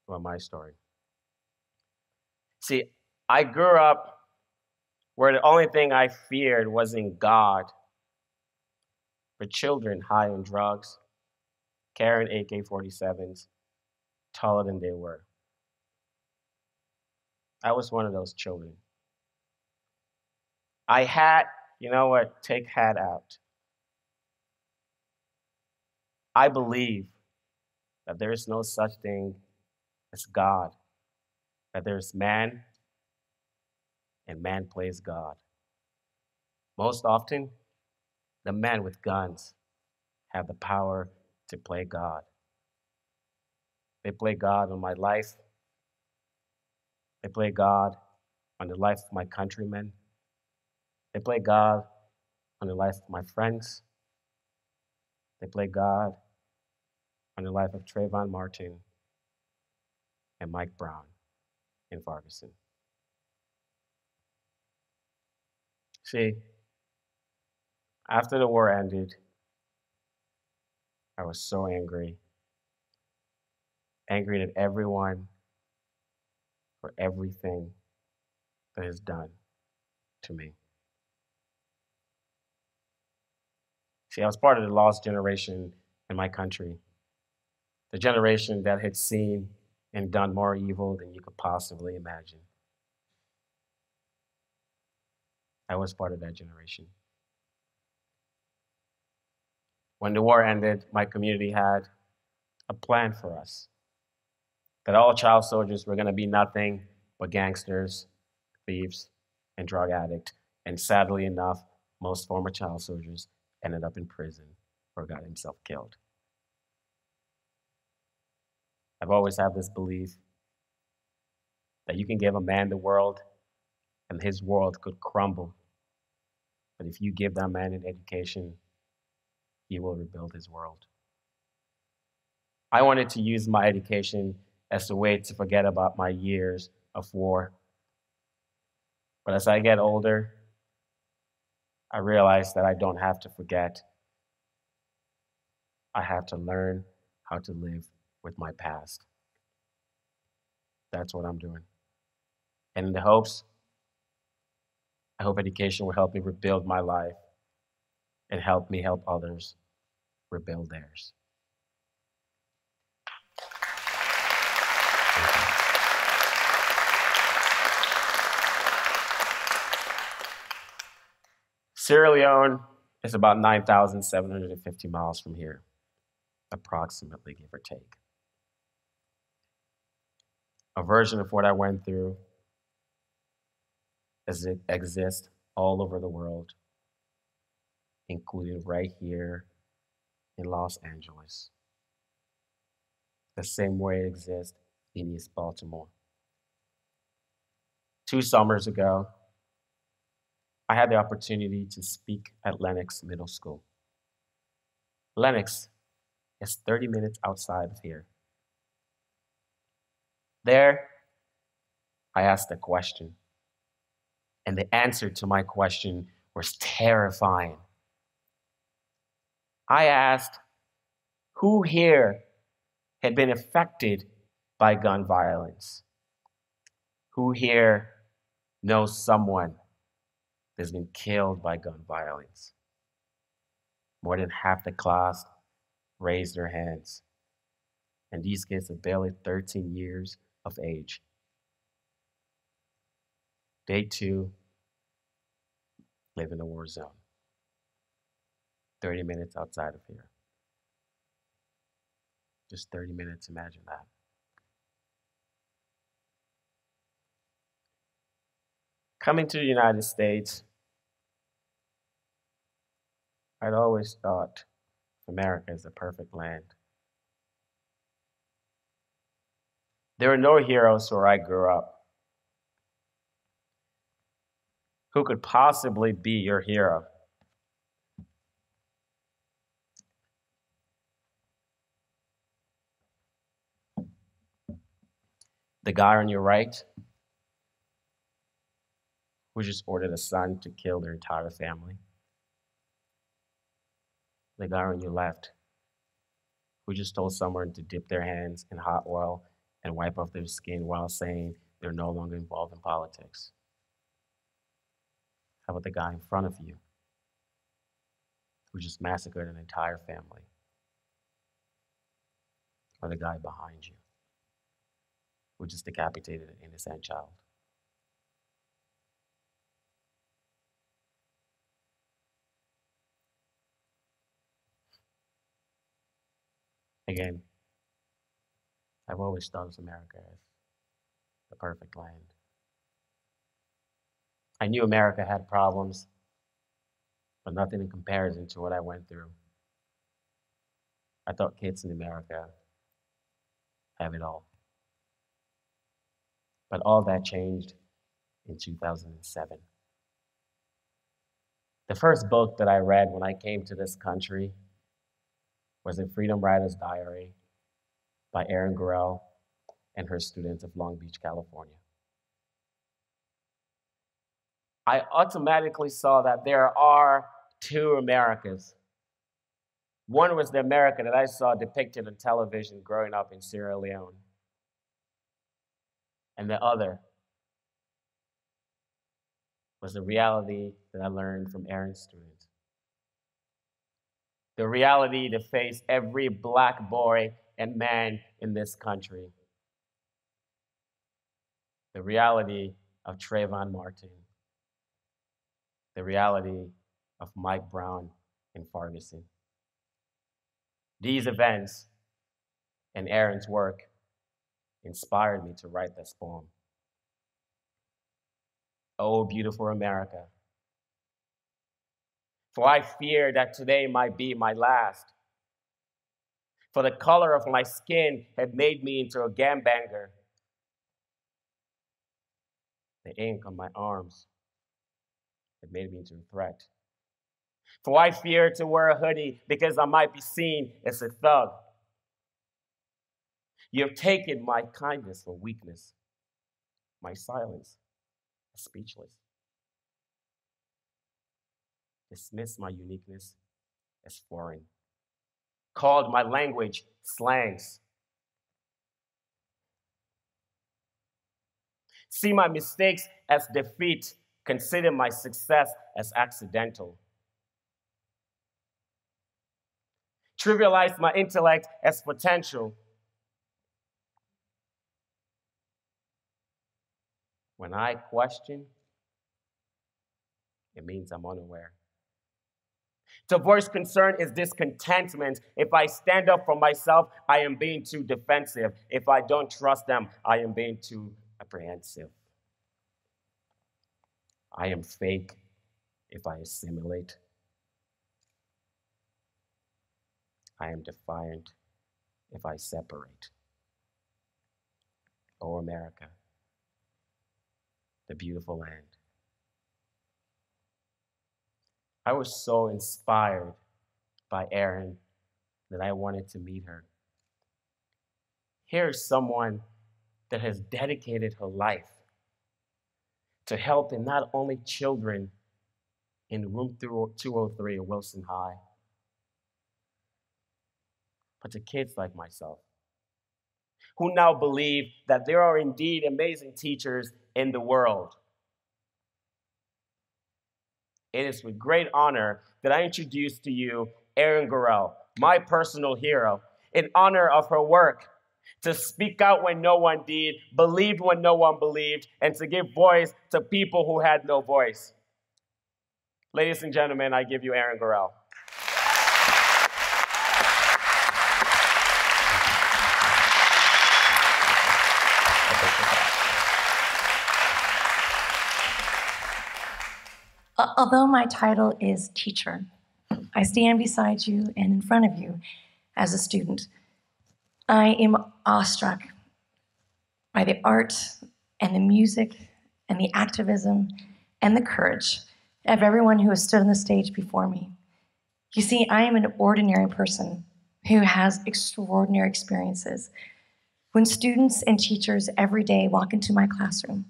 about my story. See, I grew up where the only thing I feared wasn't God, but children high on drugs, carrying AK-47s, taller than they were. I was one of those children. I had, you know what, take hat out. I believe that there is no such thing as God, that there is man, and man plays God. Most often, the men with guns have the power to play God. They play God on my life. They play God on the life of my countrymen. They play God on the life of my friends. They play God on the life of Trayvon Martin and Mike Brown in Ferguson. See, after the war ended, I was so angry. Angry at everyone for everything that is done to me. See, I was part of the lost generation in my country, the generation that had seen and done more evil than you could possibly imagine. I was part of that generation. When the war ended, my community had a plan for us, that all child soldiers were going to be nothing but gangsters, thieves, and drug addicts. And sadly enough, most former child soldiers ended up in prison or got himself killed. I've always had this belief that you can give a man the world and his world could crumble. But if you give that man an education, he will rebuild his world. I wanted to use my education as a way to forget about my years of war. But as I get older, I realize that I don't have to forget. I have to learn how to live with my past. That's what I'm doing. And in the hopes, I hope education will help me rebuild my life and help me help others rebuild theirs. Sierra Leone is about 9,750 miles from here, approximately, give or take. A version of what I went through exists all over the world, including right here in Los Angeles, the same way it exists in East Baltimore. 2 summers ago, I had the opportunity to speak at Lenox Middle School. Lenox is 30 minutes outside of here. There, I asked a question, and the answer to my question was terrifying. I asked, who here had been affected by gun violence? Who here knows someone that's been killed by gun violence? More than half the class raised their hands. And these kids are barely 13 years of age. They too live in a war zone, 30 minutes outside of here. Just 30 minutes, imagine that. Coming to the United States, I'd always thought America is the perfect land. There were no heroes where I grew up. Who could possibly be your hero? The guy on your right, who just ordered a son to kill their entire family. The guy on your left, who just told someone to dip their hands in hot oil and wipe off their skin while saying they're no longer involved in politics. How about the guy in front of you, who just massacred an entire family? Or the guy behind you, who just decapitated an innocent child? Again, I've always thought of America as the perfect land. I knew America had problems, but nothing in comparison to what I went through. I thought kids in America have it all. But all that changed in 2007. The first book that I read when I came to this country was A Freedom Rider's Diary by Erin Gruwell and her students of Long Beach, California. I automatically saw that there are 2 Americas. One was the America that I saw depicted on television growing up in Sierra Leone. And the other was the reality that I learned from Erin's students. The reality to face every Black boy and man in this country. The reality of Trayvon Martin. The reality of Mike Brown in Ferguson. These events and Erin's work inspired me to write this poem. Oh, beautiful America. For I fear that today might be my last. For the color of my skin had made me into a gambbanger. The ink on my arms had made me into a threat. For I fear to wear a hoodie because I might be seen as a thug. You have taken my kindness for weakness, my silence as speechless. Dismiss my uniqueness as foreign. called my language slangs. See my mistakes as defeat, consider my success as accidental. Trivialize my intellect as potential. When I question, it means I'm unaware. To voice concern is discontentment. If I stand up for myself, I am being too defensive. If I don't trust them, I am being too apprehensive. I am fake if I assimilate. I am defiant if I separate. Oh, America, the beautiful land. I was so inspired by Erin that I wanted to meet her. Here's someone that has dedicated her life to helping not only children in room 203 at Wilson High, but to kids like myself, who now believe that there are indeed amazing teachers in the world. It is with great honor that I introduce to you Erin Gruwell, my personal hero, in honor of her work to speak out when no one did, believed when no one believed, and to give voice to people who had no voice. Ladies and gentlemen, I give you Erin Gruwell. Although my title is teacher, I stand beside you and in front of you as a student. I am awestruck by the art and the music and the activism and the courage of everyone who has stood on the stage before me. You see, I am an ordinary person who has extraordinary experiences. When students and teachers every day walk into my classroom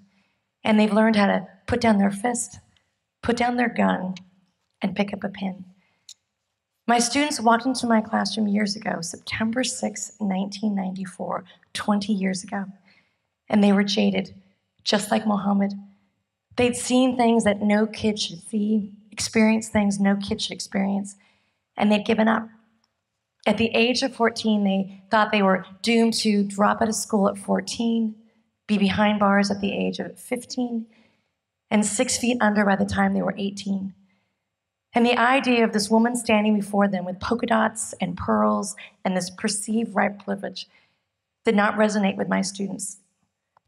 and they've learned how to put down their fist, put down their gun, and pick up a pen. My students walked into my classroom years ago, September 6, 1994, 20 years ago, and they were jaded, just like Mohamed. They'd seen things that no kid should see, experienced things no kid should experience, and they'd given up. At the age of 14, they thought they were doomed to drop out of school at 14, be behind bars at the age of 15, and 6 feet under by the time they were 18. And the idea of this woman standing before them with polka dots and pearls and this perceived right privilege did not resonate with my students.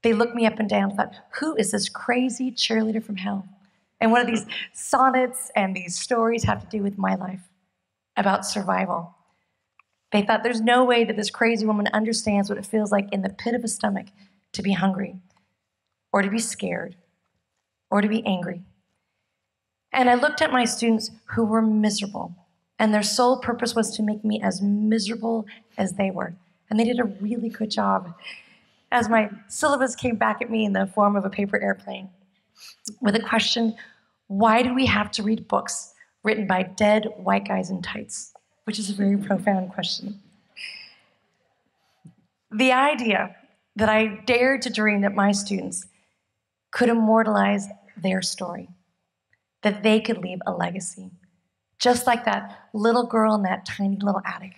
They looked me up and down and thought, who is this crazy cheerleader from hell? And what do these sonnets and these stories have to do with my life about survival? They thought there's no way that this crazy woman understands what it feels like in the pit of a stomach to be hungry or to be scared or to be angry. And I looked at my students who were miserable, and their sole purpose was to make me as miserable as they were. And they did a really good job. As my syllabus came back at me in the form of a paper airplane with a question, why do we have to read books written by dead white guys in tights? Which is a very profound question. The idea that I dared to dream that my students could immortalize their story, that they could leave a legacy, just like that little girl in that tiny little attic,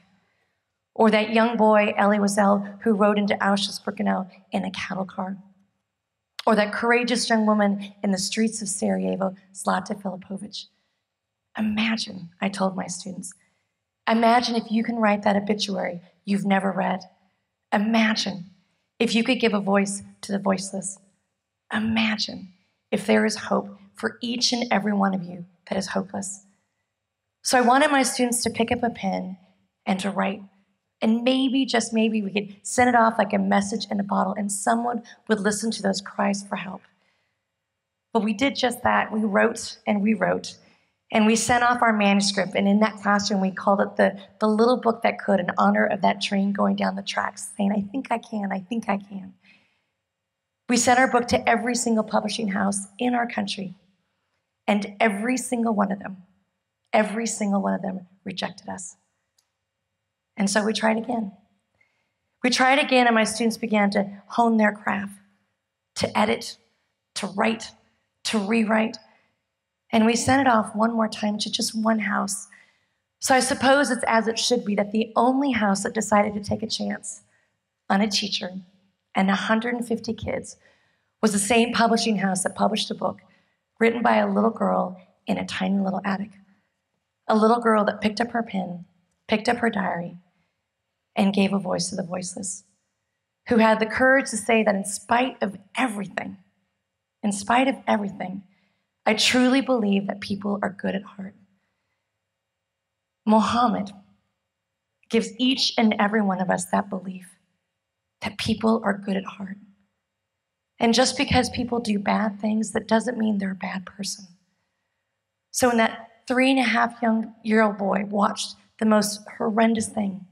or that young boy, Elie Wiesel, who rode into Auschwitz-Birkenau in a cattle car, or that courageous young woman in the streets of Sarajevo, Zlata Filipovic. Imagine, I told my students, imagine if you can write that obituary you've never read. Imagine if you could give a voice to the voiceless. Imagine if there is hope for each and every one of you that is hopeless. So I wanted my students to pick up a pen and to write. And maybe, just maybe, we could send it off like a message in a bottle and someone would listen to those cries for help. But we did just that. We wrote and we wrote. And we sent off our manuscript. And in that classroom, we called it the little book that could, in honor of that train going down the tracks, saying, I think I can, I think I can. We sent our book to every single publishing house in our country. And every single one of them rejected us. And so we tried again. We tried again, and my students began to hone their craft, to edit, to write, to rewrite. And we sent it off one more time to just one house. So I suppose it's as it should be, that the only house that decided to take a chance on a teacher and 150 kids was the same publishing house that published a book written by a little girl in a tiny little attic. A little girl that picked up her pen, picked up her diary, and gave a voice to the voiceless, who had the courage to say that in spite of everything, I truly believe that people are good at heart. Mohamed gives each and every one of us that belief that people are good at heart. And just because people do bad things, that doesn't mean they're a bad person. So when that 3.5-year-old boy watched the most horrendous thing,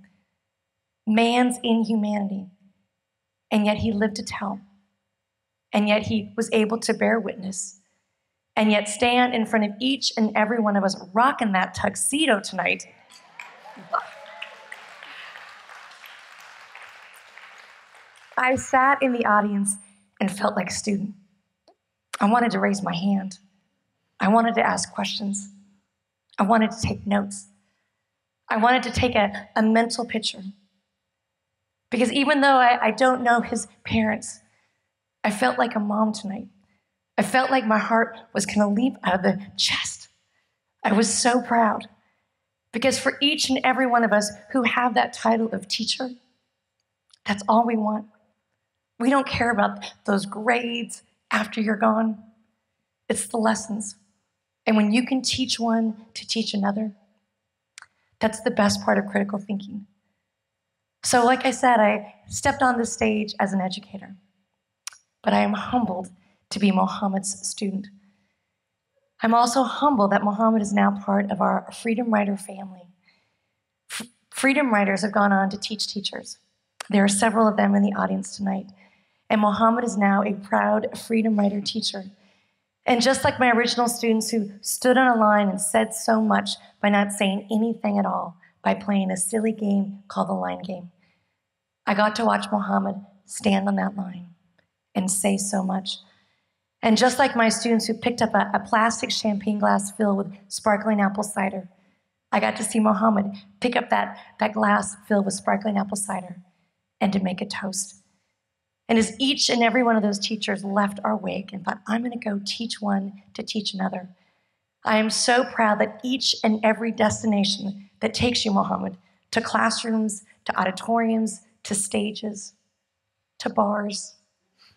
man's inhumanity, and yet he lived to tell, and yet he was able to bear witness, and yet stand in front of each and every one of us rocking that tuxedo tonight. I sat in the audience and felt like a student. I wanted to raise my hand. I wanted to ask questions. I wanted to take notes. I wanted to take a mental picture. Because even though I don't know his parents, I felt like a mom tonight. I felt like my heart was going to leap out of the chest. I was so proud. Because for each and every one of us who have that title of teacher, that's all we want. We don't care about those grades after you're gone. It's the lessons. And when you can teach one to teach another, that's the best part of critical thinking. So like I said, I stepped on this stage as an educator, but I am humbled to be Mohamed's student. I'm also humbled that Mohamed is now part of our Freedom Writer family. Freedom Writers have gone on to teach teachers. There are several of them in the audience tonight. And Mohamed is now a proud Freedom Writer teacher. And just like my original students who stood on a line and said so much by not saying anything at all, by playing a silly game called the line game, I got to watch Mohamed stand on that line and say so much. And just like my students who picked up a plastic champagne glass filled with sparkling apple cider, I got to see Mohamed pick up that glass filled with sparkling apple cider and to make a toast. And as each and every one of those teachers left our wake and thought, I'm going to go teach one to teach another, I am so proud that each and every destination that takes you, Mohamed, to classrooms, to auditoriums, to stages, to bars,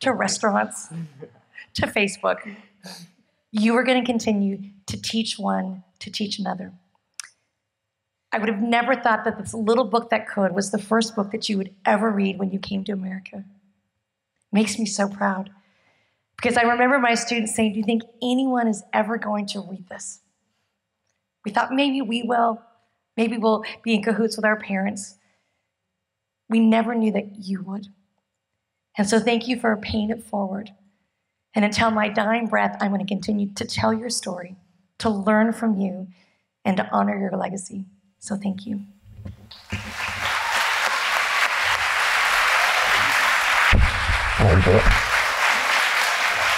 to restaurants, to Facebook, you are going to continue to teach one to teach another. I would have never thought that this little book that could was the first book that you would ever read when you came to America. Makes me so proud. Because I remember my students saying, do you think anyone is ever going to read this? We thought maybe we will. Maybe we'll be in cahoots with our parents. We never knew that you would. And so thank you for paying it forward. And until my dying breath, I'm going to continue to tell your story, to learn from you, and to honor your legacy. So thank you.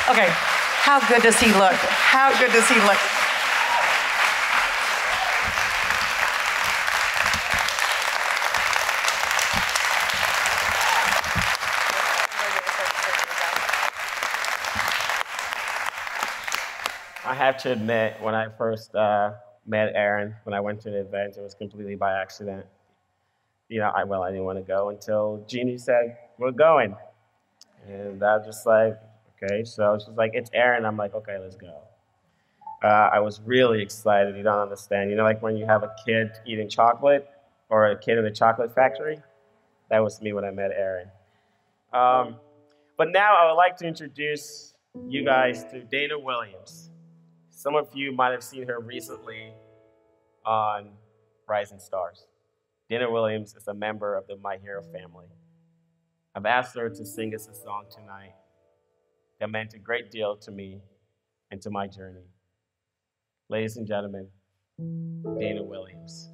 Okay, how good does he look? How good does he look? I have to admit, when I first met Erin, when I went to the event, it was completely by accident. You know, I didn't want to go until Jeannie said, we're going. And I was just like, okay. So she's like, it's Erin. I'm like, okay, let's go. I was really excited. You don't understand. You know, like when you have a kid eating chocolate or a kid in the chocolate factory? That was me when I met Erin. But now I would like to introduce you guys to Dana Williams. Some of you might have seen her recently on Rising Stars. Dana Williams is a member of the My Hero family. I've asked her to sing us a song tonight that meant a great deal to me and to my journey. Ladies and gentlemen, Dana Williams.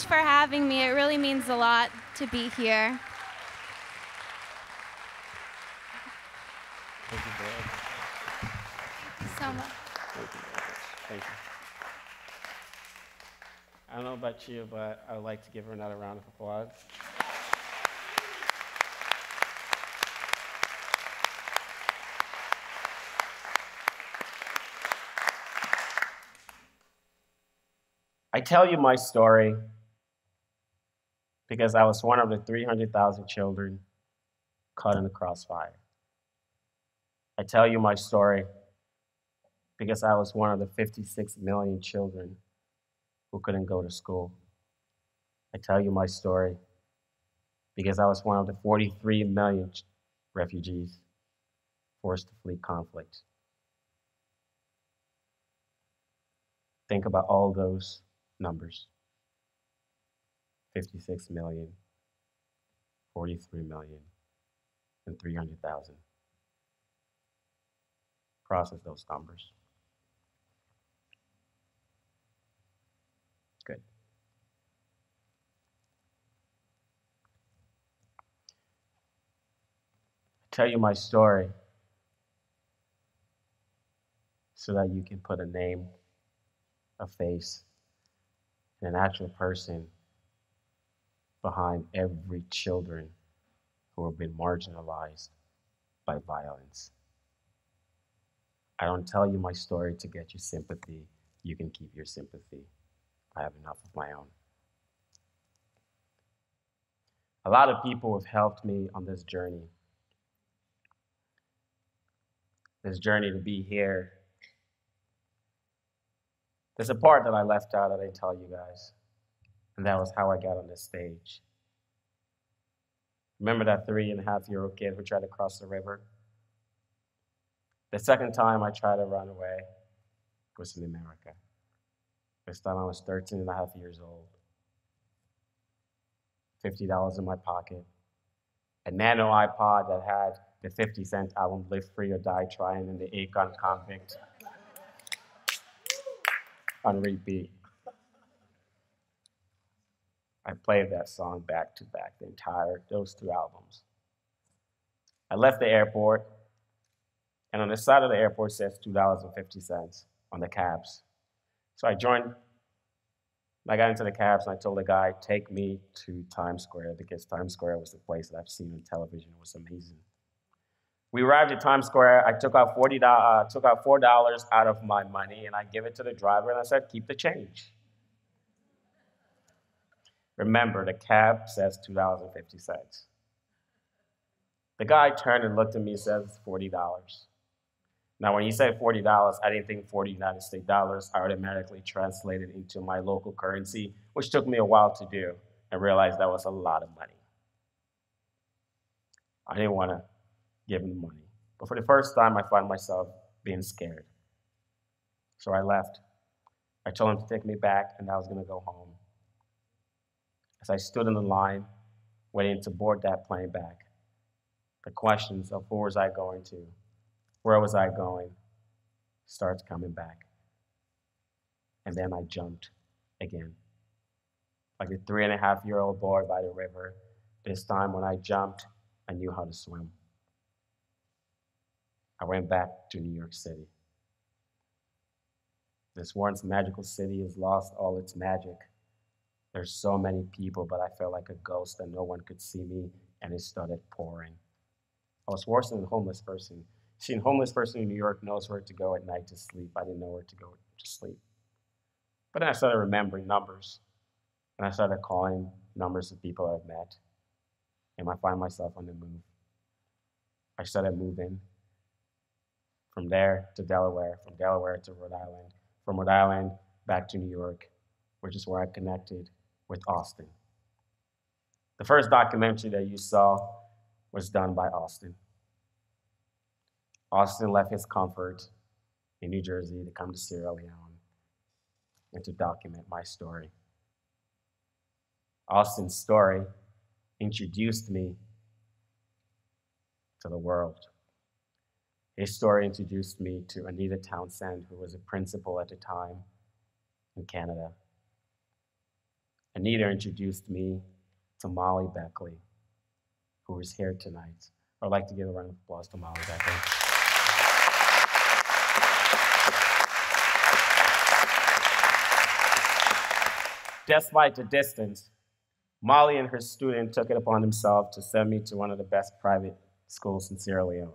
For having me. It really means a lot to be here. Thank you so much. Thank you. I don't know about you, but I would like to give her another round of applause. I tell you my story because I was one of the 300,000 children caught in the crossfire. I tell you my story because I was one of the 56 million children who couldn't go to school. I tell you my story because I was one of the 43 million refugees forced to flee conflict. Think about all those numbers. 56 million, 43 million, and 300,000. Process those numbers. Good. I tell you my story so that you can put a name, a face, and an actual person behind every children who have been marginalized by violence. I don't tell you my story to get you sympathy. You can keep your sympathy. I have enough of my own. A lot of people have helped me on this journey. this journey to be here. There's a part that I left out that I didn't tell you guys, and that was how I got on this stage. Remember that 3.5-year-old kid who tried to cross the river? The second time I tried to run away was in America. This time I was 13.5 years old. $50 in my pocket. A nano iPod that had the 50 Cent album Live Free or Die Trying and the Akon Convict on repeat. I played that song back to back, those 2 albums. I left the airport, and on the side of the airport says $2.50 on the cabs. So I got into the cabs and I told the guy, take me to Times Square, because Times Square was the place that I've seen on television. It was amazing. We arrived at Times Square. I took out $4 out of my money and I give it to the driver and I said, keep the change. Remember, the cab says $2.50. The guy turned and looked at me and said, it's $40. Now, when he said $40, I didn't think 40 United States dollars. I automatically translated into my local currency, which took me a while to do, and realized that was a lot of money. I didn't want to give him the money. But for the first time, I found myself being scared. So I left. I told him to take me back, and I was going to go home. As I stood in the line, waiting to board that plane back, the questions of who was I going to, where was I going, starts coming back. And then I jumped again. Like a 3.5-year-old boy by the river. This time when I jumped, I knew how to swim. I went back to New York City. This once magical city has lost all its magic. There's so many people, but I felt like a ghost and no one could see me, and it started pouring. I was worse than a homeless person. See, a homeless person in New York knows where to go at night to sleep. I didn't know where to go to sleep. But then I started remembering numbers, and I started calling numbers of people I've met, and I find myself on the move. I started moving from there to Delaware, from Delaware to Rhode Island, from Rhode Island back to New York, which is where I connected with Austin. The first documentary that you saw was done by Austin. Austin left his comfort in New Jersey to come to Sierra Leone and to document my story. Austin's story introduced me to the world. His story introduced me to Anita Townsend, who was a principal at the time in Canada. Anita introduced me to Molly Beckley, who is here tonight. I'd like to give a round of applause to Molly Beckley. Despite the distance, Molly and her student took it upon themselves to send me to one of the best private schools in Sierra Leone.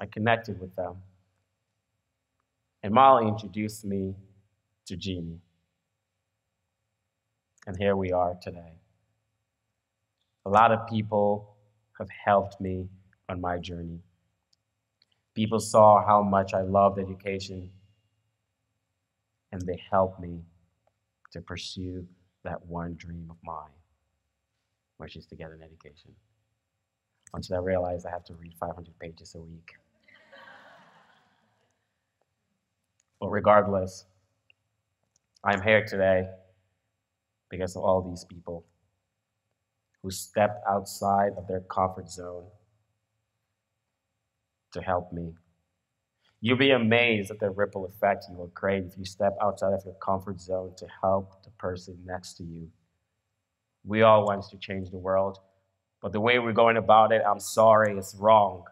I connected with them. And Molly introduced me to Jeannie. And here we are today. A lot of people have helped me on my journey. People saw how much I loved education, and they helped me to pursue that one dream of mine, which is to get an education. Until I realized I have to read 500 pages a week. But regardless, I'm here today because of all these people who stepped outside of their comfort zone to help me. You'll be amazed at the ripple effect you will create if you step outside of your comfort zone to help the person next to you. We all want to change the world, but the way we're going about it, I'm sorry, it's wrong.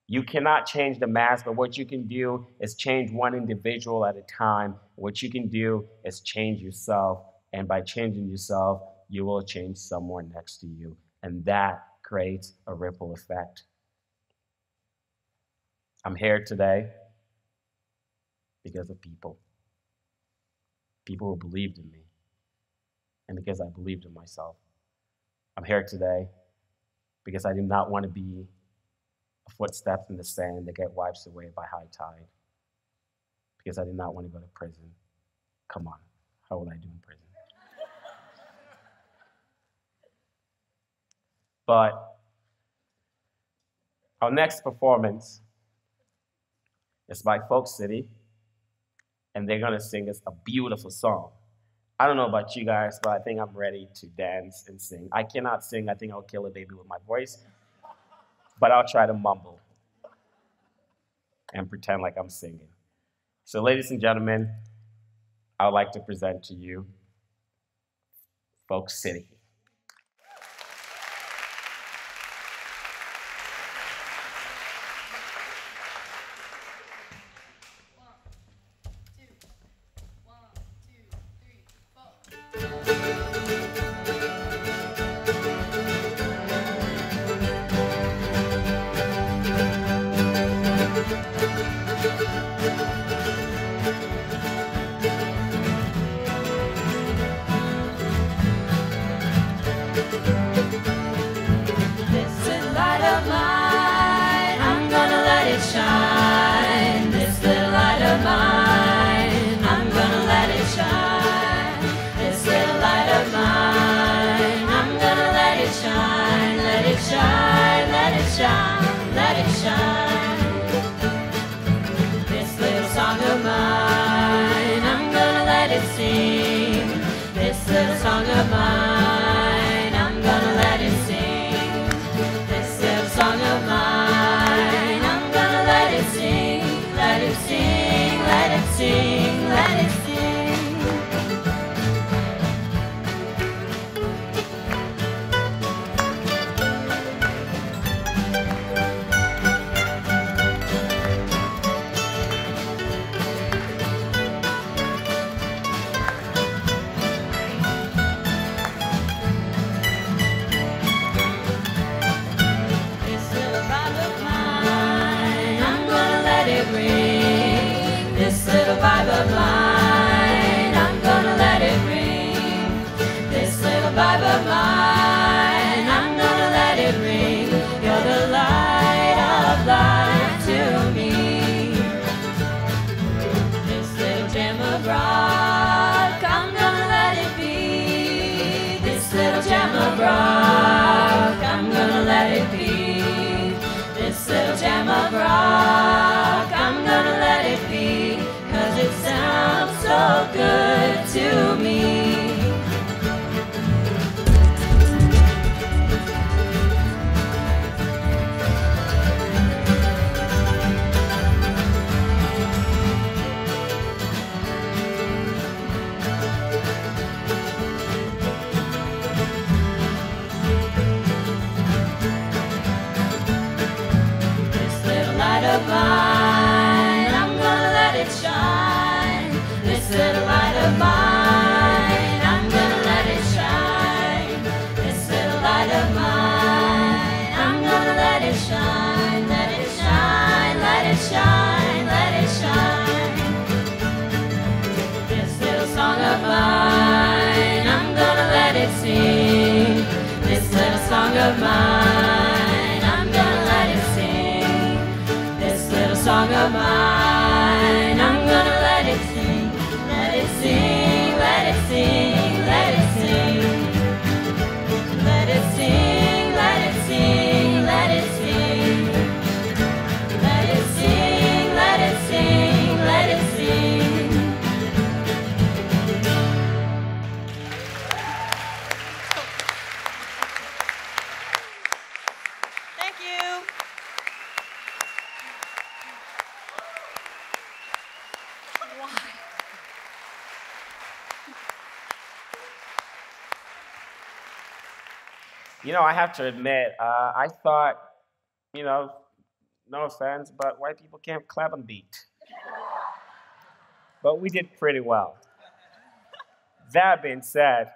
You cannot change the mass, but what you can do is change one individual at a time. What you can do is change yourself, and by changing yourself, you will change someone next to you, and that creates a ripple effect. I'm here today because of people. People who believed in me, and because I believed in myself. I'm here today because I did not want to be footsteps in the sand that get wiped away by high tide. Because I did not want to go to prison. Come on, how will I do in prison? But our next performance is by Folk City, and they're gonna sing us a beautiful song. I don't know about you guys, but I think I'm ready to dance and sing. I cannot sing. I think I'll kill a baby with my voice, but I'll try to mumble and pretend like I'm singing. So ladies and gentlemen, I would like to present to you Folk City. You know, I have to admit, I thought, you know, no offense, but white people can't clap and beat. But we did pretty well. That being said,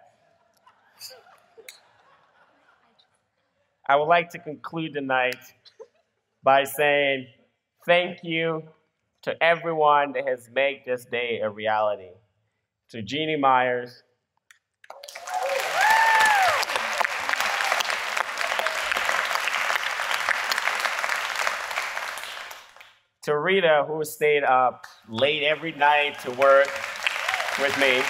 I would like to conclude the night by saying thank you to everyone that has made this day a reality. To Jeannie Myers, to Rita, who stayed up late every night to work with me,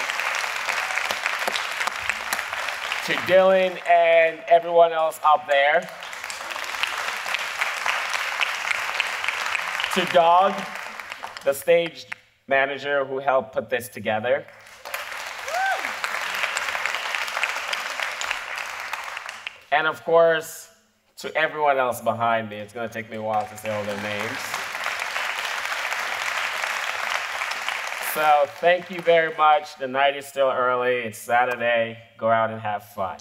to Dylan and everyone else up there, to Dog, the stage manager who helped put this together, and of course, to everyone else behind me. It's going to take me a while to say all their names. So thank you very much. The night is still early. It's Saturday. Go out and have fun.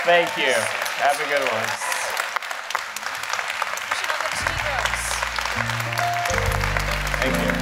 Thank you. Have a good one. Thank you.